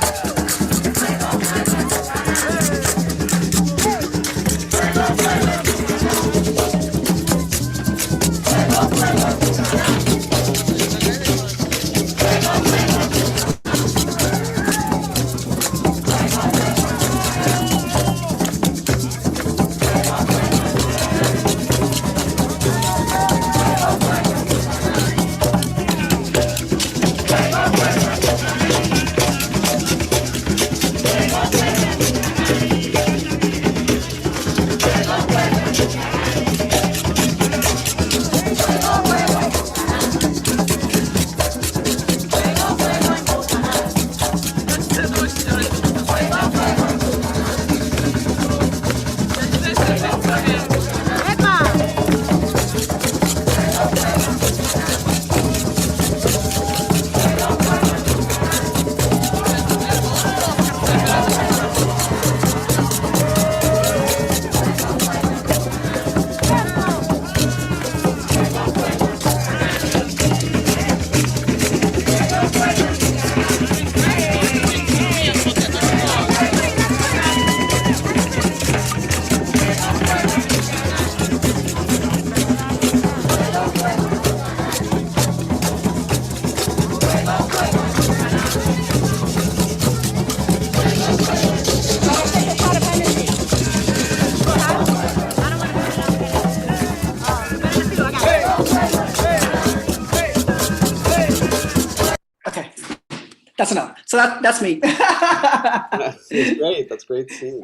that's enough. So that's me. That's great. That's great scene.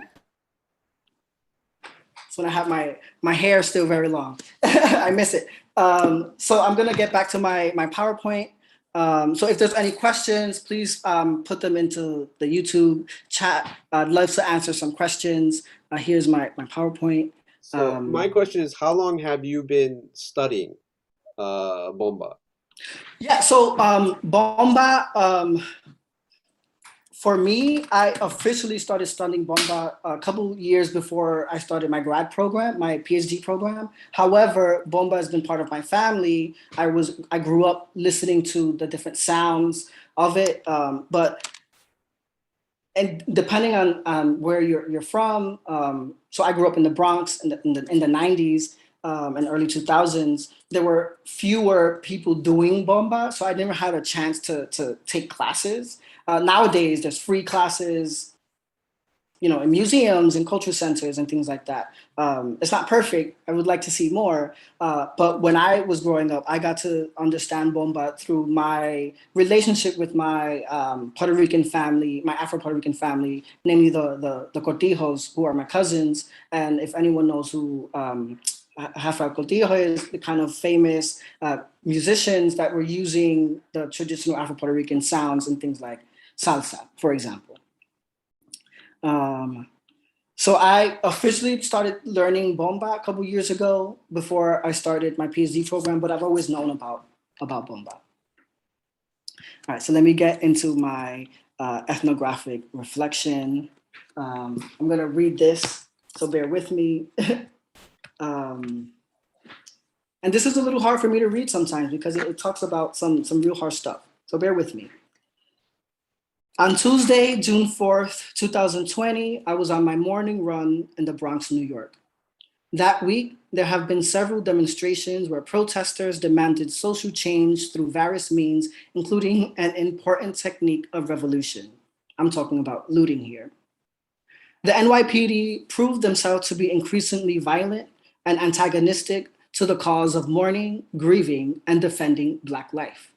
It's when I have my hair still very long. I miss it. So I'm gonna get back to my PowerPoint. So if there's any questions, please put them into the YouTube chat. I'd love to answer some questions. Here's my PowerPoint. So my question is, how long have you been studying Bomba? Yeah, so Bomba, for me, I officially started studying Bomba a couple years before I started my grad program, my PhD program. However, Bomba has been part of my family. I grew up listening to the different sounds of it, but and depending on where you're from, so I grew up in the Bronx in the 90s and early 2000s. There were fewer people doing bomba, so I never had a chance to take classes. Nowadays, there's free classes, in museums and cultural centers and things like that. It's not perfect. I would like to see more. But when I was growing up, I got to understand bomba through my relationship with my Puerto Rican family, my Afro-Puerto Rican family, namely the Cortijos, who are my cousins. And if anyone knows who Rafael Cortijo is, the kind of famous musicians that were using the traditional Afro-Puerto Rican sounds and things like salsa, for example. So I officially started learning bomba a couple years ago before I started my PhD program, but I've always known about bomba. All right, so let me get into my ethnographic reflection. I'm gonna read this, so bear with me. And this is a little hard for me to read sometimes because it talks about some real hard stuff, so bear with me. On Tuesday, June 4th, 2020, I was on my morning run in the Bronx, New York. That week, there have been several demonstrations where protesters demanded social change through various means, including an important technique of revolution. I'm talking about looting here. The NYPD proved themselves to be increasingly violent and antagonistic to the cause of mourning, grieving, and defending Black life.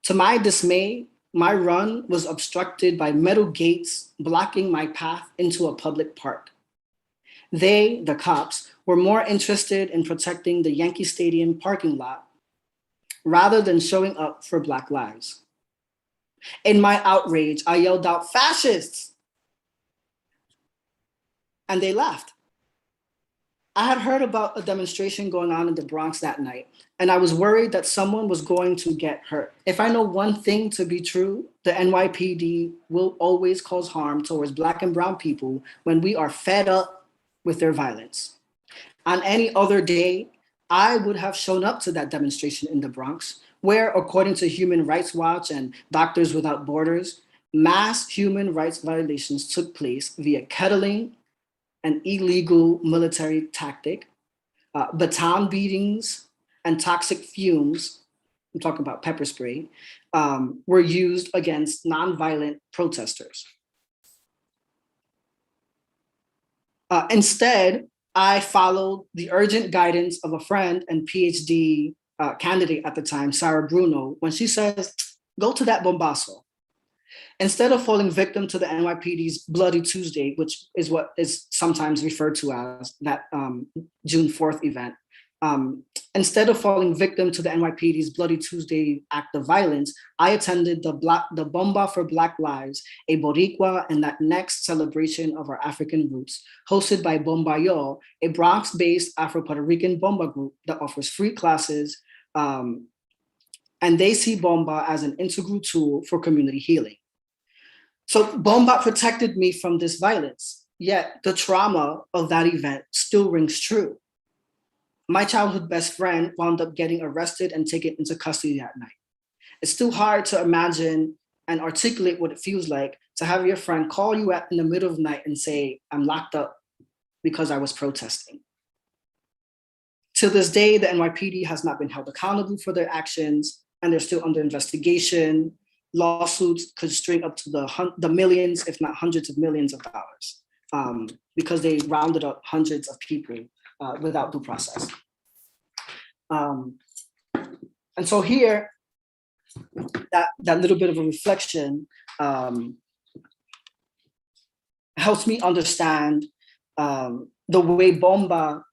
To my dismay, my run was obstructed by metal gates blocking my path into a public park. They, the cops, were more interested in protecting the Yankee Stadium parking lot rather than showing up for Black lives. In my outrage, I yelled out, "Fascists!" And they laughed. I had heard about a demonstration going on in the Bronx that night, and I was worried that someone was going to get hurt. If I know one thing to be true, the NYPD will always cause harm towards Black and brown people when we are fed up with their violence. On any other day, I would have shown up to that demonstration in the Bronx, where, according to Human Rights Watch and Doctors Without Borders, mass human rights violations took place via kettling, an illegal military tactic, baton beatings, and toxic fumes, I'm talking about pepper spray, were used against nonviolent protesters. Instead, I followed the urgent guidance of a friend and PhD candidate at the time, Sarah Bruno, when she says, "Go to that bombazo." Instead of falling victim to the NYPD's Bloody Tuesday, which is what is sometimes referred to as that June 4th event, instead of falling victim to the NYPD's Bloody Tuesday act of violence, I attended the Bomba for Black Lives, a Boricua and that next celebration of our African roots, hosted by Bombayo, a Bronx-based Afro-Puerto Rican Bomba group that offers free classes, and they see Bomba as an integral tool for community healing. So Bomba protected me from this violence, yet the trauma of that event still rings true. My childhood best friend wound up getting arrested and taken into custody that night. It's still hard to imagine and articulate what it feels like to have your friend call you in the middle of the night and say, "I'm locked up because I was protesting." To this day, the NYPD has not been held accountable for their actions, and they're still under investigation. Lawsuits could string up to the millions, if not hundreds of millions of dollars, because they rounded up hundreds of people without due process. And so here, that little bit of a reflection helps me understand the way bomba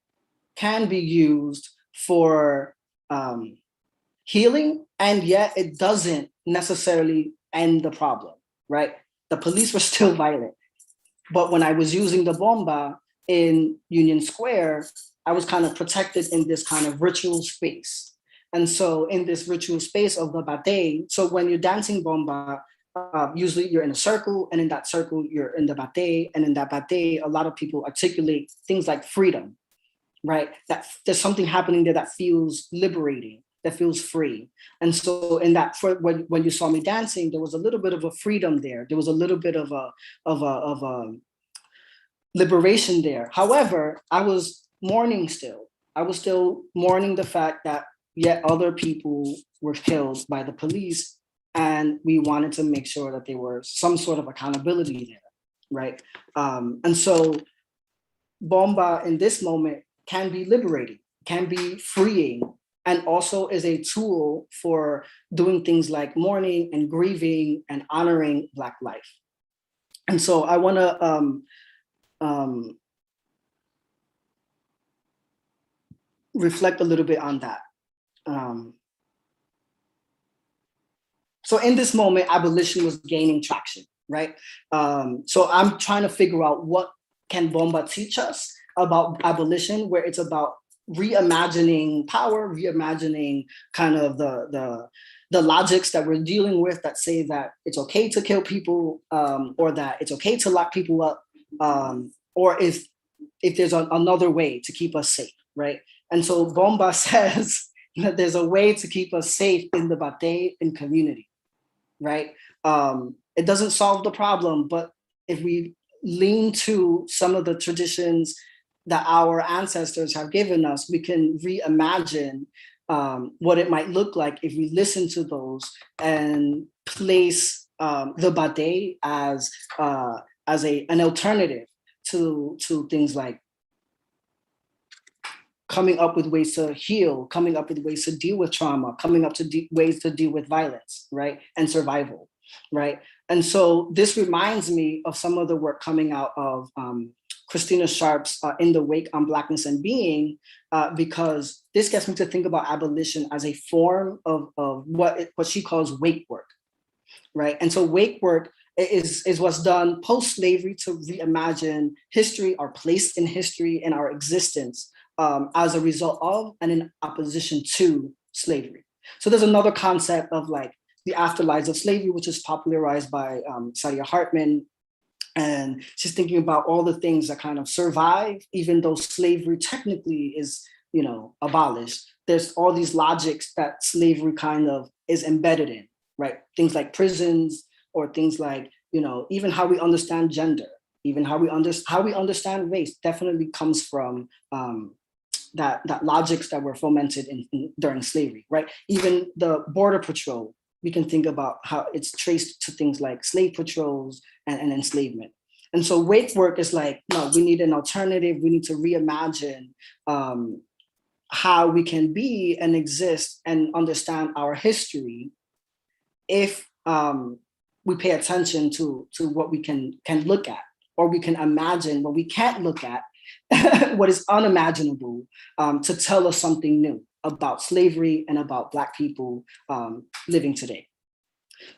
can be used for healing, and yet it doesn't necessarily end the problem, right? The police were still violent. But when I was using the bomba in Union Square, I was kind of protected in this kind of ritual space. And so in this ritual space of the bate, so when you're dancing bomba, usually you're in a circle, and in that circle, you're in the bate, and in that bate, a lot of people articulate things like freedom, right? That there's something happening there that feels liberating, that feels free. And so in that, when you saw me dancing, there was a little bit of a freedom there. There was a little bit of a liberation there. However, I was mourning still. I was still mourning the fact that yet other people were killed by the police, and we wanted to make sure that there were some sort of accountability there, right? And so Bomba in this moment can be liberating, can be freeing, and also is a tool for doing things like mourning and grieving and honoring Black life. And so I want to reflect a little bit on that. So in this moment, abolition was gaining traction, right? So I'm trying to figure out what can Bomba teach us about abolition, where it's about reimagining power, reimagining kind of the logics that we're dealing with that say that it's okay to kill people, or that it's okay to lock people up, or if there's another way to keep us safe, right? And so Bomba says that there's a way to keep us safe in the Bate in community, right? It doesn't solve the problem, but if we lean to some of the traditions that our ancestors have given us, we can reimagine what it might look like if we listen to those and place the Bate as an alternative to things like coming up with ways to heal, coming up with ways to deal with trauma, coming up to ways to deal with violence, right? And survival, right? And so this reminds me of some of the work coming out of Christina Sharp's In the Wake on Blackness and Being, because this gets me to think about abolition as a form of what she calls wake work, right? And so wake work is what's done post-slavery to reimagine history, our place in history, and our existence as a result of and in opposition to slavery. So there's another concept of like the afterlives of slavery, which is popularized by Saidiya Hartman. And she's thinking about all the things that kind of survive, even though slavery technically is, abolished. There's all these logics that slavery kind of is embedded in, right? Things like prisons, or things like, even how we understand gender, even how we understand race definitely comes from that logics that were fomented during slavery, right? Even the border patrol, we can think about how it's traced to things like slave patrols and enslavement. And so wake work is like, no, we need an alternative. We need to reimagine how we can be and exist and understand our history if we pay attention to what we can look at, or we can imagine what we can't look at, what is unimaginable, to tell us something new about slavery and about Black people living today.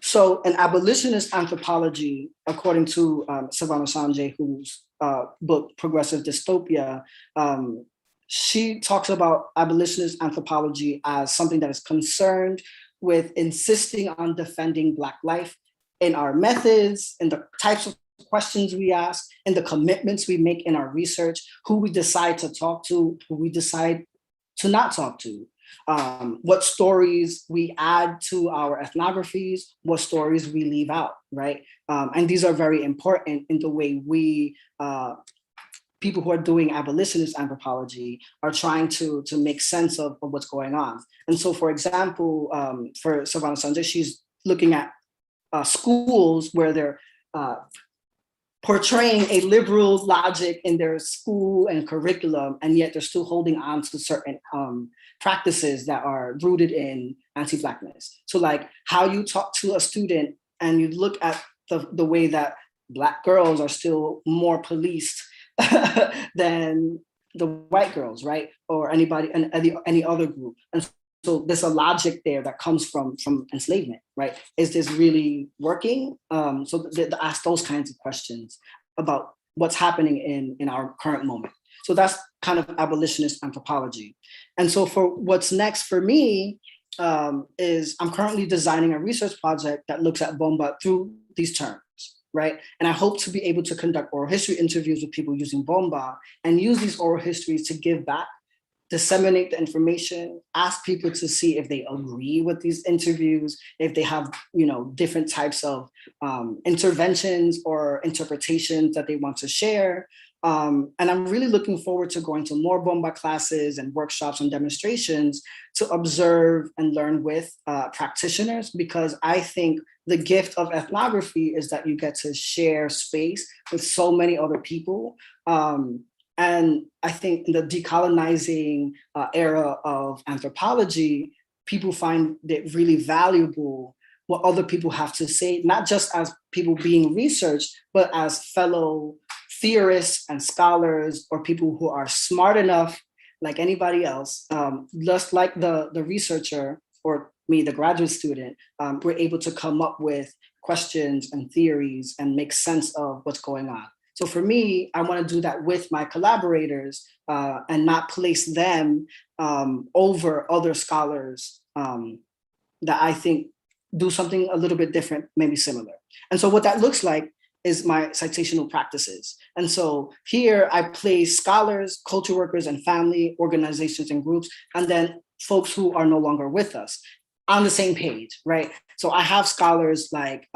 So an abolitionist anthropology, according to Savannah Sanjay, whose book, Progressive Dystopia, she talks about abolitionist anthropology as something that is concerned with insisting on defending Black life in our methods, in the types of questions we ask, in the commitments we make in our research, who we decide to talk to, who we decide to not talk to, what stories we add to our ethnographies, what stories we leave out, right? And these are very important in the way we, people who are doing abolitionist anthropology, are trying to make sense of what's going on. And so, for example, for Savannah Sanjay, she's looking at schools where they're portraying a liberal logic in their school and curriculum, and yet they're still holding on to certain practices that are rooted in anti-Blackness. So like how you talk to a student and you look at the way that Black girls are still more policed than the white girls, right? Or anybody, any other group. And so there's a logic there that comes from enslavement, right? Is this really working? So to ask those kinds of questions about what's happening in our current moment. So that's kind of abolitionist anthropology. And so for what's next for me is I'm currently designing a research project that looks at Bomba through these terms, right? And I hope to be able to conduct oral history interviews with people using Bomba and use these oral histories to give back disseminate the information, ask people to see if they agree with these interviews, if they have, different types of interventions or interpretations that they want to share. And I'm really looking forward to going to more Bomba classes and workshops and demonstrations to observe and learn with practitioners, because I think the gift of ethnography is that you get to share space with so many other people. And I think in the decolonizing era of anthropology, people find it really valuable what other people have to say, not just as people being researched, but as fellow theorists and scholars, or people who are smart enough, like anybody else, just like the researcher or me, the graduate student, we're able to come up with questions and theories and make sense of what's going on. So for me, I want to do that with my collaborators and not place them over other scholars that I think do something a little bit different, maybe similar. And so what that looks like is my citational practices. And so here I place scholars, culture workers, and family organizations and groups, and then folks who are no longer with us on the same page, right? So I have scholars like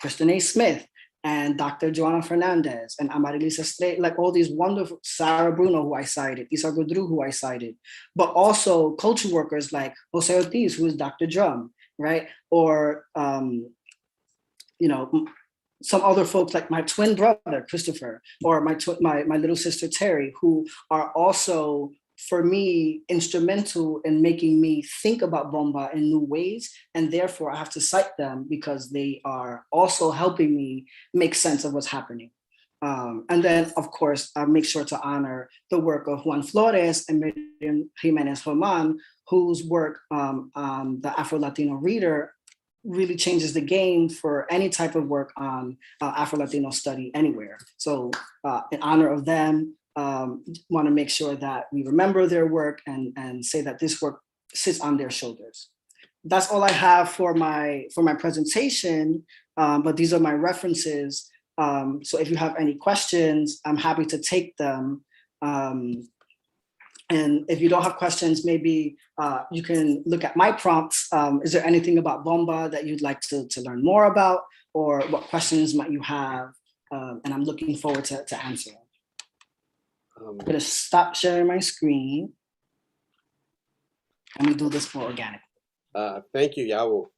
Kristen A. Smith, and Dr. Joanna Fernandez, and Amaryllis Estrella, like all these wonderful, Sarah Bruno, who I cited, Isa Gudru, who I cited, but also culture workers like Jose Ortiz, who is Dr. Drum, right? Or, some other folks like my twin brother, Christopher, or my little sister, Terry, who are also, for me, instrumental in making me think about Bomba in new ways. And therefore I have to cite them because they are also helping me make sense of what's happening. And then, of course, I make sure to honor the work of Juan Flores and Miriam Jimenez Roman, whose work on the Afro-Latino reader really changes the game for any type of work on Afro-Latino study anywhere. So in honor of them, want to make sure that we remember their work and say that this work sits on their shoulders. That's all I have for my presentation, but these are my references. So if you have any questions, I'm happy to take them. And if you don't have questions, maybe you can look at my prompts. Is there anything about Bomba that you'd like to learn more about, or what questions might you have? And I'm looking forward to answering. I'm gonna stop sharing my screen and we do this more organically. Thank you, Yawo.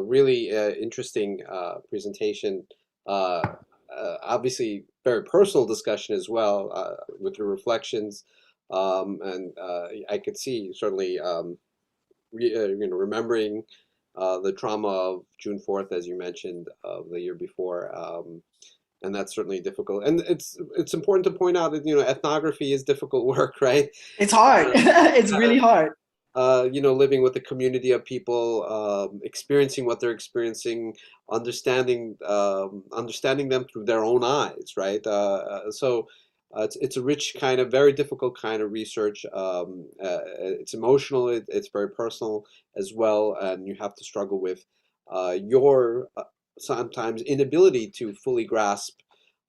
Really interesting presentation. Obviously, very personal discussion as well with your reflections. And I could see certainly, remembering the trauma of June 4th, as you mentioned, of the year before. And that's certainly difficult. And it's important to point out that, ethnography is difficult work, right? It's hard. It's really hard. Living with a community of people, experiencing what they're experiencing, understanding them through their own eyes, right? So it's a rich kind of, very difficult kind of research. It's emotional, it's very personal as well, and you have to struggle with your sometimes inability to fully grasp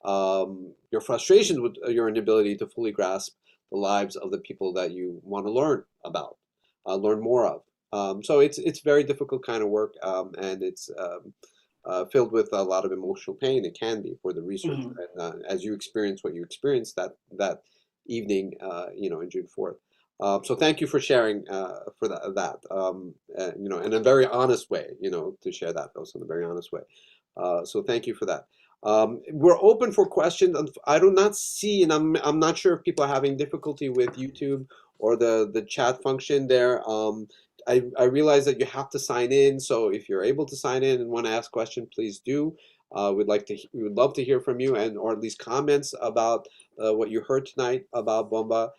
your frustrations with your inability to fully grasp the lives of the people that you want to learn about, learn more of. So it's very difficult kind of work, and it's filled with a lot of emotional pain. It can be for the researcher, and as you experience what you experienced that evening, in June 4th. So thank you for sharing for that, in a very honest way, to share that also in a very honest way. So thank you for that. We're open for questions. I do not see, and I'm not sure if people are having difficulty with YouTube or the chat function there. I realize that you have to sign in, so if you're able to sign in and want to ask a question, please do. We would love to hear from you, or at least comments about what you heard tonight about Bomba.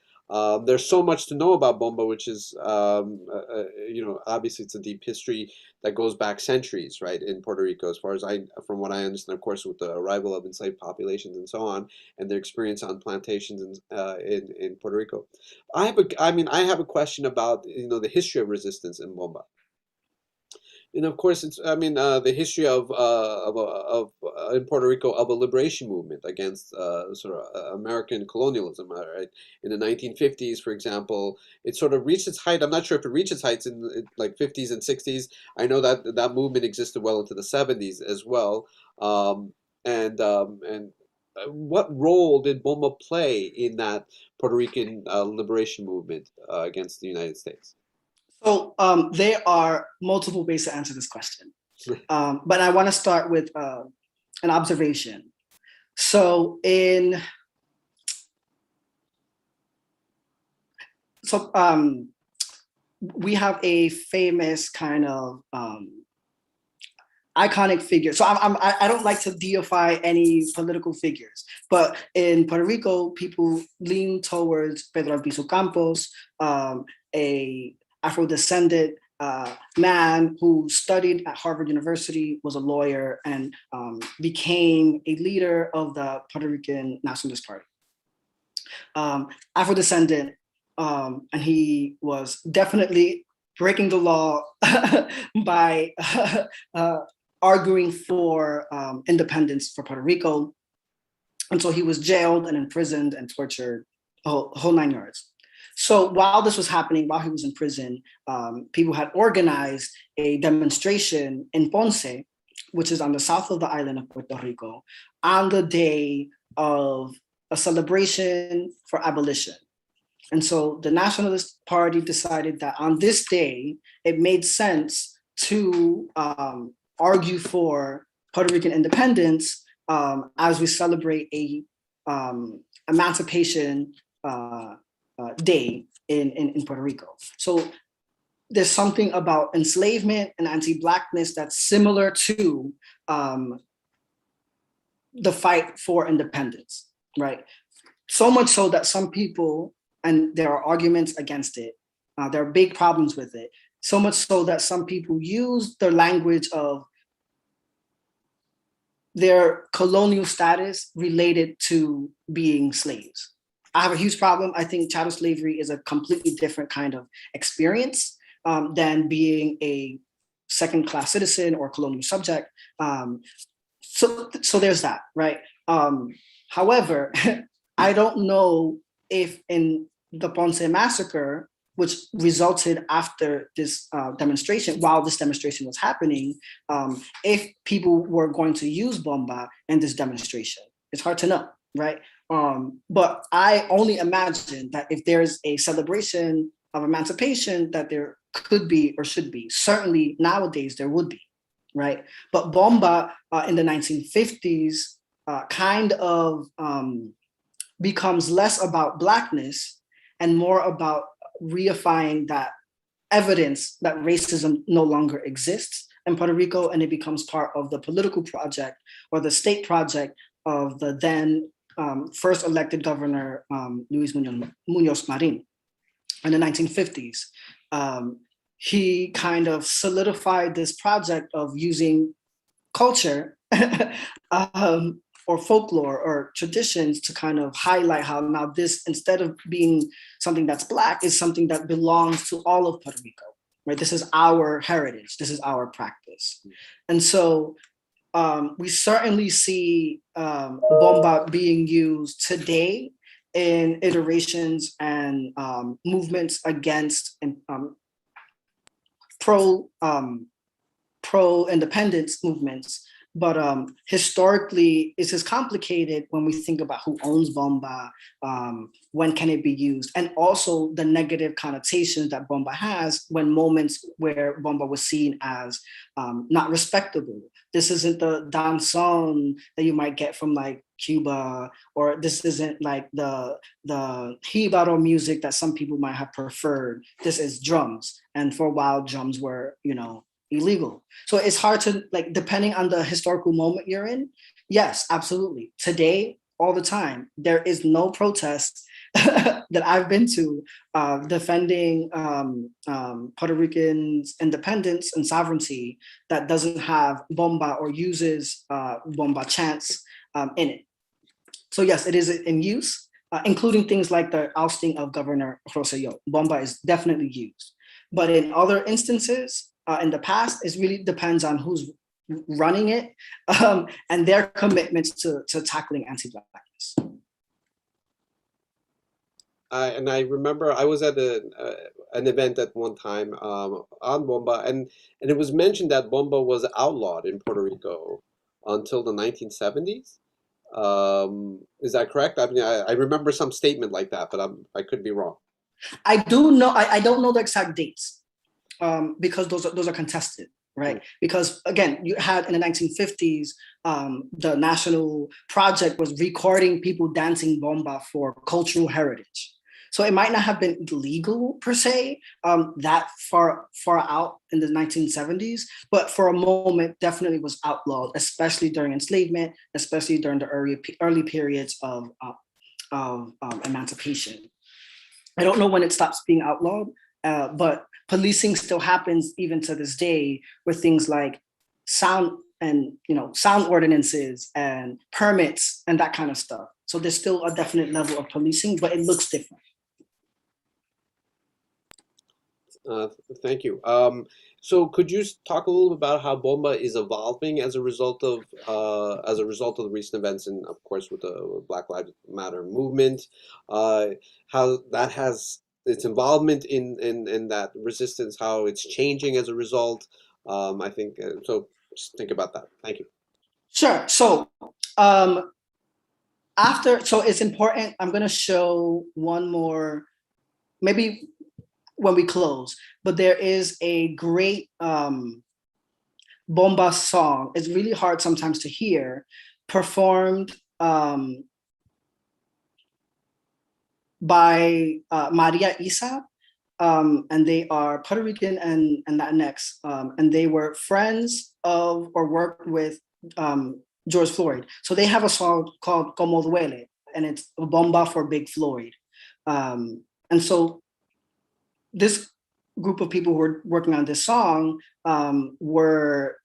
There's so much to know about Bomba, which is, obviously it's a deep history that goes back centuries, right, in Puerto Rico, as far as from what I understand, of course, with the arrival of enslaved populations and so on, and their experience on plantations in Puerto Rico. I have a question about, the history of resistance in Bomba. And of course, it's, I mean, the history in Puerto Rico of a liberation movement against sort of American colonialism, right? In the 1950s, for example, it sort of reached its height. I'm not sure if it reached its heights in like 50s and 60s. I know that that movement existed well into the 70s as well. Um, and what role did Bomba play in that Puerto Rican liberation movement against the United States? So there are multiple ways to answer this question. But I want to start with an observation. So we have a famous kind of iconic figure. So I don't like to deify any political figures, but in Puerto Rico, people lean towards Pedro Albizu Campos, a Afro-descendant man who studied at Harvard University, was a lawyer, and became a leader of the Puerto Rican Nationalist Party. Afro-descendant, and he was definitely breaking the law by arguing for independence for Puerto Rico. And so he was jailed and imprisoned and tortured, whole 9 yards. So while this was happening, while he was in prison, people had organized a demonstration in Ponce, which is on the south of the island of Puerto Rico, on the day of a celebration for abolition. And so the Nationalist Party decided that on this day, it made sense to argue for Puerto Rican independence as we celebrate a emancipation day in Puerto Rico. So there's something about enslavement and anti-Blackness that's similar to the fight for independence, right? So much so that some people, and there are arguments against it, there are big problems with it, so much so that some people use the language of their colonial status related to being slaves. I have a huge problem. I think chattel slavery is a completely different kind of experience than being a second-class citizen or colonial subject. So there's that, right? However, I don't know if in the Ponce massacre, which resulted after this demonstration, while this demonstration was happening, if people were going to use bomba in this demonstration. It's hard to know, right? But I only imagine that if there's a celebration of emancipation, that there could be or should be. Certainly nowadays there would be, right? But bomba in the 1950s kind of becomes less about Blackness and more about reifying that evidence that racism no longer exists in Puerto Rico, and it becomes part of the political project or the state project of the then first elected governor, Luis Muñoz Marin, in the 1950s. He kind of solidified this project of using culture or folklore or traditions to kind of highlight how now this, instead of being something that's Black, is something that belongs to all of Puerto Rico, right? This is our heritage, this is our practice. And so we certainly see bomba being used today in iterations and movements against pro-independence movements. But historically, it's as complicated when we think about who owns bomba, when can it be used, and also the negative connotations that bomba has when moments where bomba was seen as not respectable. This isn't the danzón that you might get from like Cuba, or this isn't like the jibaro music that some people might have preferred. This is drums, and for a while drums were, illegal. So it's hard to, like, depending on the historical moment you're in. Yes, absolutely. Today, all the time, there is no protest that I've been to defending Puerto Ricans' independence and sovereignty that doesn't have bomba or uses bomba chants in it. So yes, it is in use, including things like the ousting of Governor Rosselló. Bomba is definitely used. But in other instances, in the past, it really depends on who's running it and their commitments to tackling anti-Blackness. I remember I was at an event at one time on Bomba, and it was mentioned that Bomba was outlawed in Puerto Rico until the 1970s. Is that correct? I mean, I remember some statement like that, but I could be wrong. I do know. I don't know the exact dates because those are contested, right? Because again, you had in the 1950s, the national project was recording people dancing bomba for cultural heritage. So it might not have been illegal per se, that far out in the 1970s, but for a moment definitely was outlawed, especially during enslavement, especially during the early periods of emancipation. I don't know when it stops being outlawed, but policing still happens even to this day with things like sound ordinances and permits and that kind of stuff. So there's still a definite level of policing, but it looks different. Thank you. So could you talk a little bit about how Bomba is evolving as a result of the recent events, and of course with the Black Lives Matter movement, how that has its involvement in that resistance, how it's changing as a result. I think so. Just think about that. Thank you. Sure. So it's important. I'm going to show one more, maybe when we close, but there is a great bomba song. It's really hard sometimes to hear, performed by Maria Isa, and they are Puerto Rican and Latinx, and they were friends of or worked with George Floyd. So they have a song called Como Duele, and it's a bomba for Big Floyd. And so this group of people who were working on this song were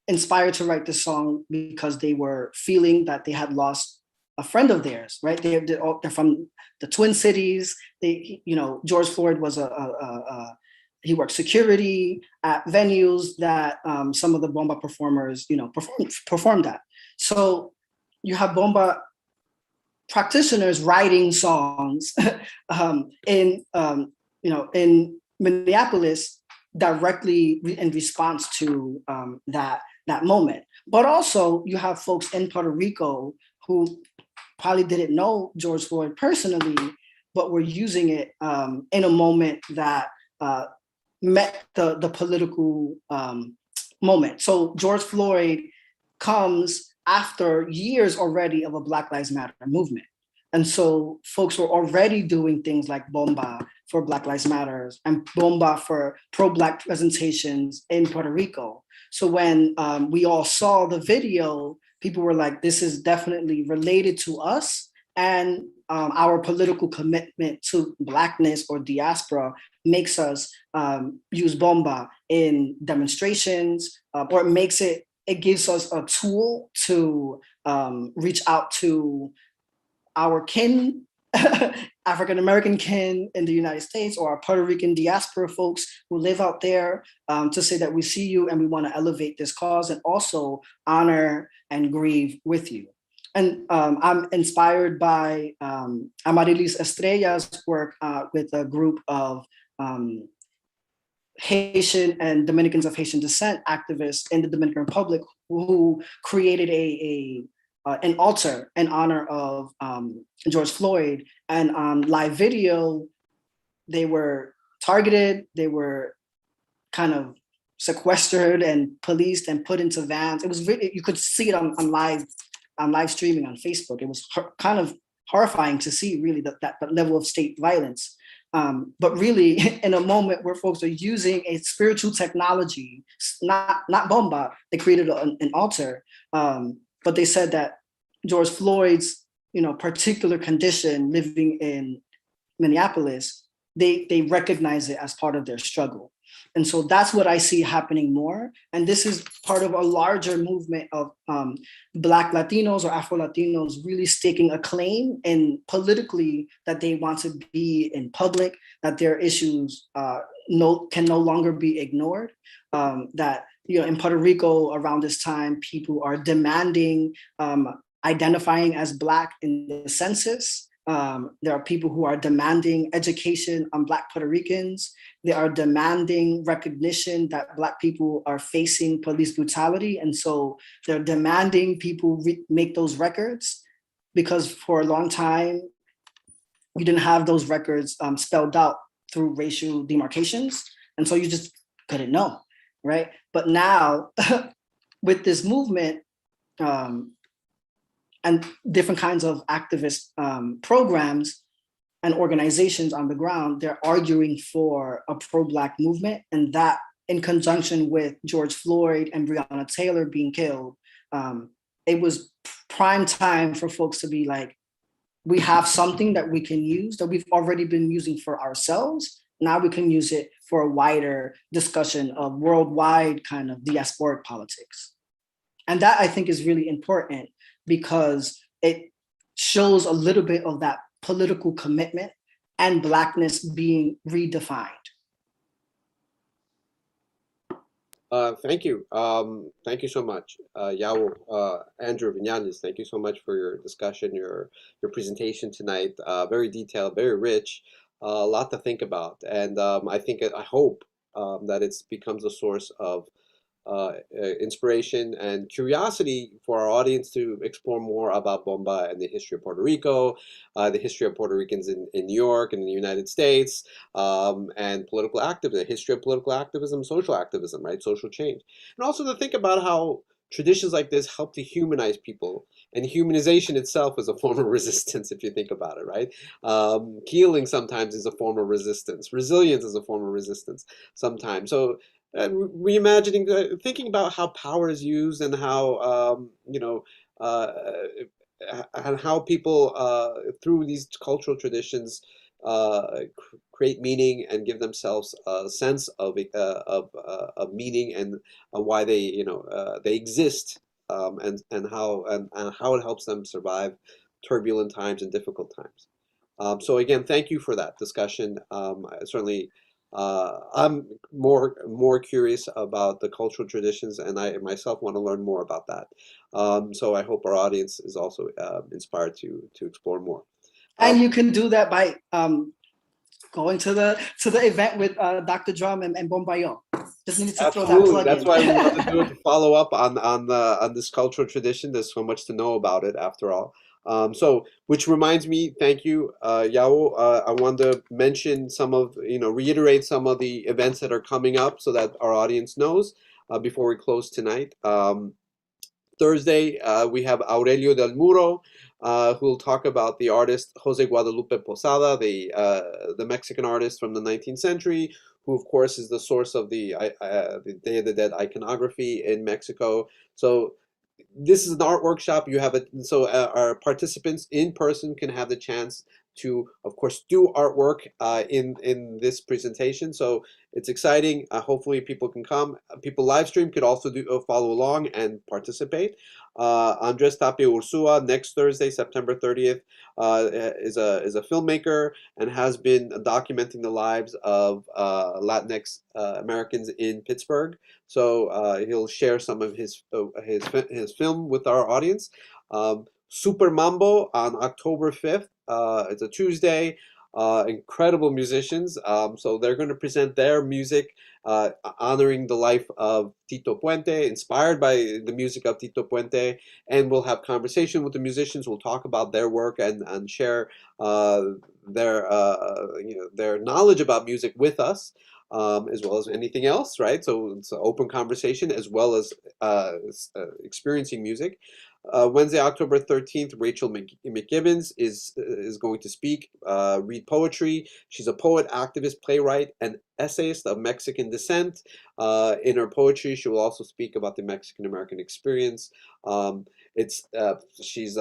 inspired to write this song because they were feeling that they had lost a friend of theirs, right? They're from the Twin Cities. George Floyd was he worked security at venues that some of the bomba performers, performed at. So you have bomba practitioners writing songs in Minneapolis directly in response to that moment. But also you have folks in Puerto Rico who probably didn't know George Floyd personally, but were using it in a moment that met the political moment. So George Floyd comes after years already of a Black Lives Matter movement. And so folks were already doing things like bomba for Black Lives Matter and bomba for pro-Black presentations in Puerto Rico. So when we all saw the video, people were like, this is definitely related to us, and our political commitment to Blackness or diaspora makes us use bomba in demonstrations, or it gives us a tool to reach out to our kin, African-American kin in the United States, or our Puerto Rican diaspora folks who live out there, to say that we see you and we want to elevate this cause and also honor and grieve with you. And I'm inspired by Amarilis Estrella's work with a group of Haitian and Dominicans of Haitian descent activists in the Dominican Republic who created an altar in honor of George Floyd. And on live video, they were targeted, they were kind of sequestered and policed and put into vans. It was really, you could see it on live streaming on Facebook. It was kind of horrifying to see really that level of state violence. But really in a moment where folks are using a spiritual technology, not bomba, they created an altar. But they said that George Floyd's, particular condition living in Minneapolis, they recognize it as part of their struggle. And so that's what I see happening more. And this is part of a larger movement of Black Latinos or Afro-Latinos really staking a claim and politically that they want to be in public, that their issues can no longer be ignored. That in Puerto Rico around this time, people are demanding identifying as Black in the census. There are people who are demanding education on Black Puerto Ricans. They are demanding recognition that Black people are facing police brutality. And so they're demanding people make those records, because for a long time, we didn't have those records spelled out through racial demarcations. And so you just couldn't know, right? But now with this movement, and different kinds of activist programs and organizations on the ground, they're arguing for a pro-Black movement. And that, in conjunction with George Floyd and Breonna Taylor being killed, it was prime time for folks to be like, we have something that we can use that we've already been using for ourselves. Now we can use it for a wider discussion of worldwide kind of diasporic politics. And that, I think, is really important, because it shows a little bit of that political commitment and Blackness being redefined. Thank you. Thank you so much, Yawo, Andrew, Viñales. Thank you so much for your discussion, your presentation tonight. Very detailed, very rich, a lot to think about, and I hope that it becomes a source of inspiration and curiosity for our audience to explore more about Bomba and the history of Puerto Rico, the history of Puerto Ricans in New York and in the United States, and political activism, the history of political activism, social activism, right, social change. And also to think about how traditions like this help to humanize people, and humanization itself is a form of resistance, if you think about it, right? Healing sometimes is a form of resistance. Resilience is a form of resistance sometimes. So reimagining, thinking about how power is used, and how and how people through these cultural traditions create meaning and give themselves a sense of meaning, and why they they exist, and how it helps them survive turbulent times and difficult times. So again, thank you for that discussion. Certainly. I'm more curious about the cultural traditions, and I myself want to learn more about that. So I hope our audience is also inspired to explore more. And you can do that by going to the event with Dr. Drum and Bombayo. Just need to throw that plug That's in. why we want to do it, to follow up on this cultural tradition. There's so much to know about it, after all. So, which reminds me, thank you, Yawo. I wanted to mention reiterate some of the events that are coming up, so that our audience knows before we close tonight. Thursday, we have Aurelio del Muro, who will talk about the artist Jose Guadalupe Posada, the Mexican artist from the 19th century, who of course is the source of the Day of the Dead iconography in Mexico. So this is an art workshop. You have our participants in person can have the chance to, of course, do artwork in this presentation. So it's exciting. Hopefully people can come. People live stream could also follow along and participate. Andres Tapia Ursua, next Thursday, September 30th, is a filmmaker and has been documenting the lives of Latinx Americans in Pittsburgh. So he'll share some of his film with our audience. Super Mambo on October 5th. It's a Tuesday. Incredible musicians. So they're going to present their music honoring the life of Tito Puente, inspired by the music of Tito Puente. And we'll have conversation with the musicians. We'll talk about their work and share their knowledge about music with us. As well as anything else, right? So it's an open conversation, as well as experiencing music. Wednesday, October 13th, Rachel McGibbons is going to speak, read poetry. She's a poet, activist, playwright, and essayist of Mexican descent. In her poetry, she will also speak about the Mexican-American experience. She's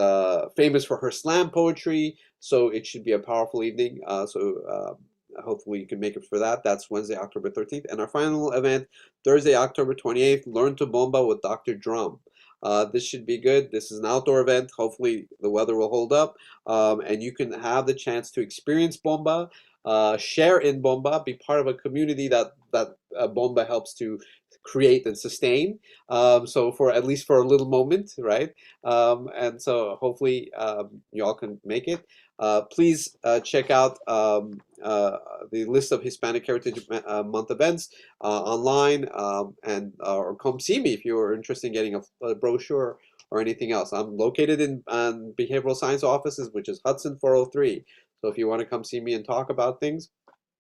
famous for her slam poetry, so it should be a powerful evening. Hopefully you can make it for that. That's Wednesday, October 13th. And our final event, Thursday, October 28th, Learn to Bomba with Dr. Drum. This should be good. This is an outdoor event. Hopefully the weather will hold up, and you can have the chance to experience Bomba share in Bomba, be part of a community that Bomba helps to create and sustain. So for at least for a little moment, right? And so hopefully you all can make it. Please check out the list of Hispanic Heritage Month events online, and or come see me if you're interested in getting a brochure or anything else. I'm located in behavioral science offices, which is Hudson 403. So if you want to come see me and talk about things,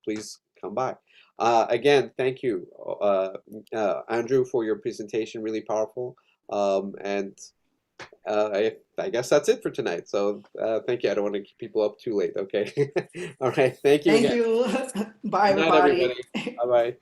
please come by. Again, thank you, Andrew, for your presentation. Really powerful. And I guess that's it for tonight. So thank you. I don't want to keep people up too late. Okay. All right. Thank you. Thank again. you. Bye, Good night, everybody. everybody. Bye bye.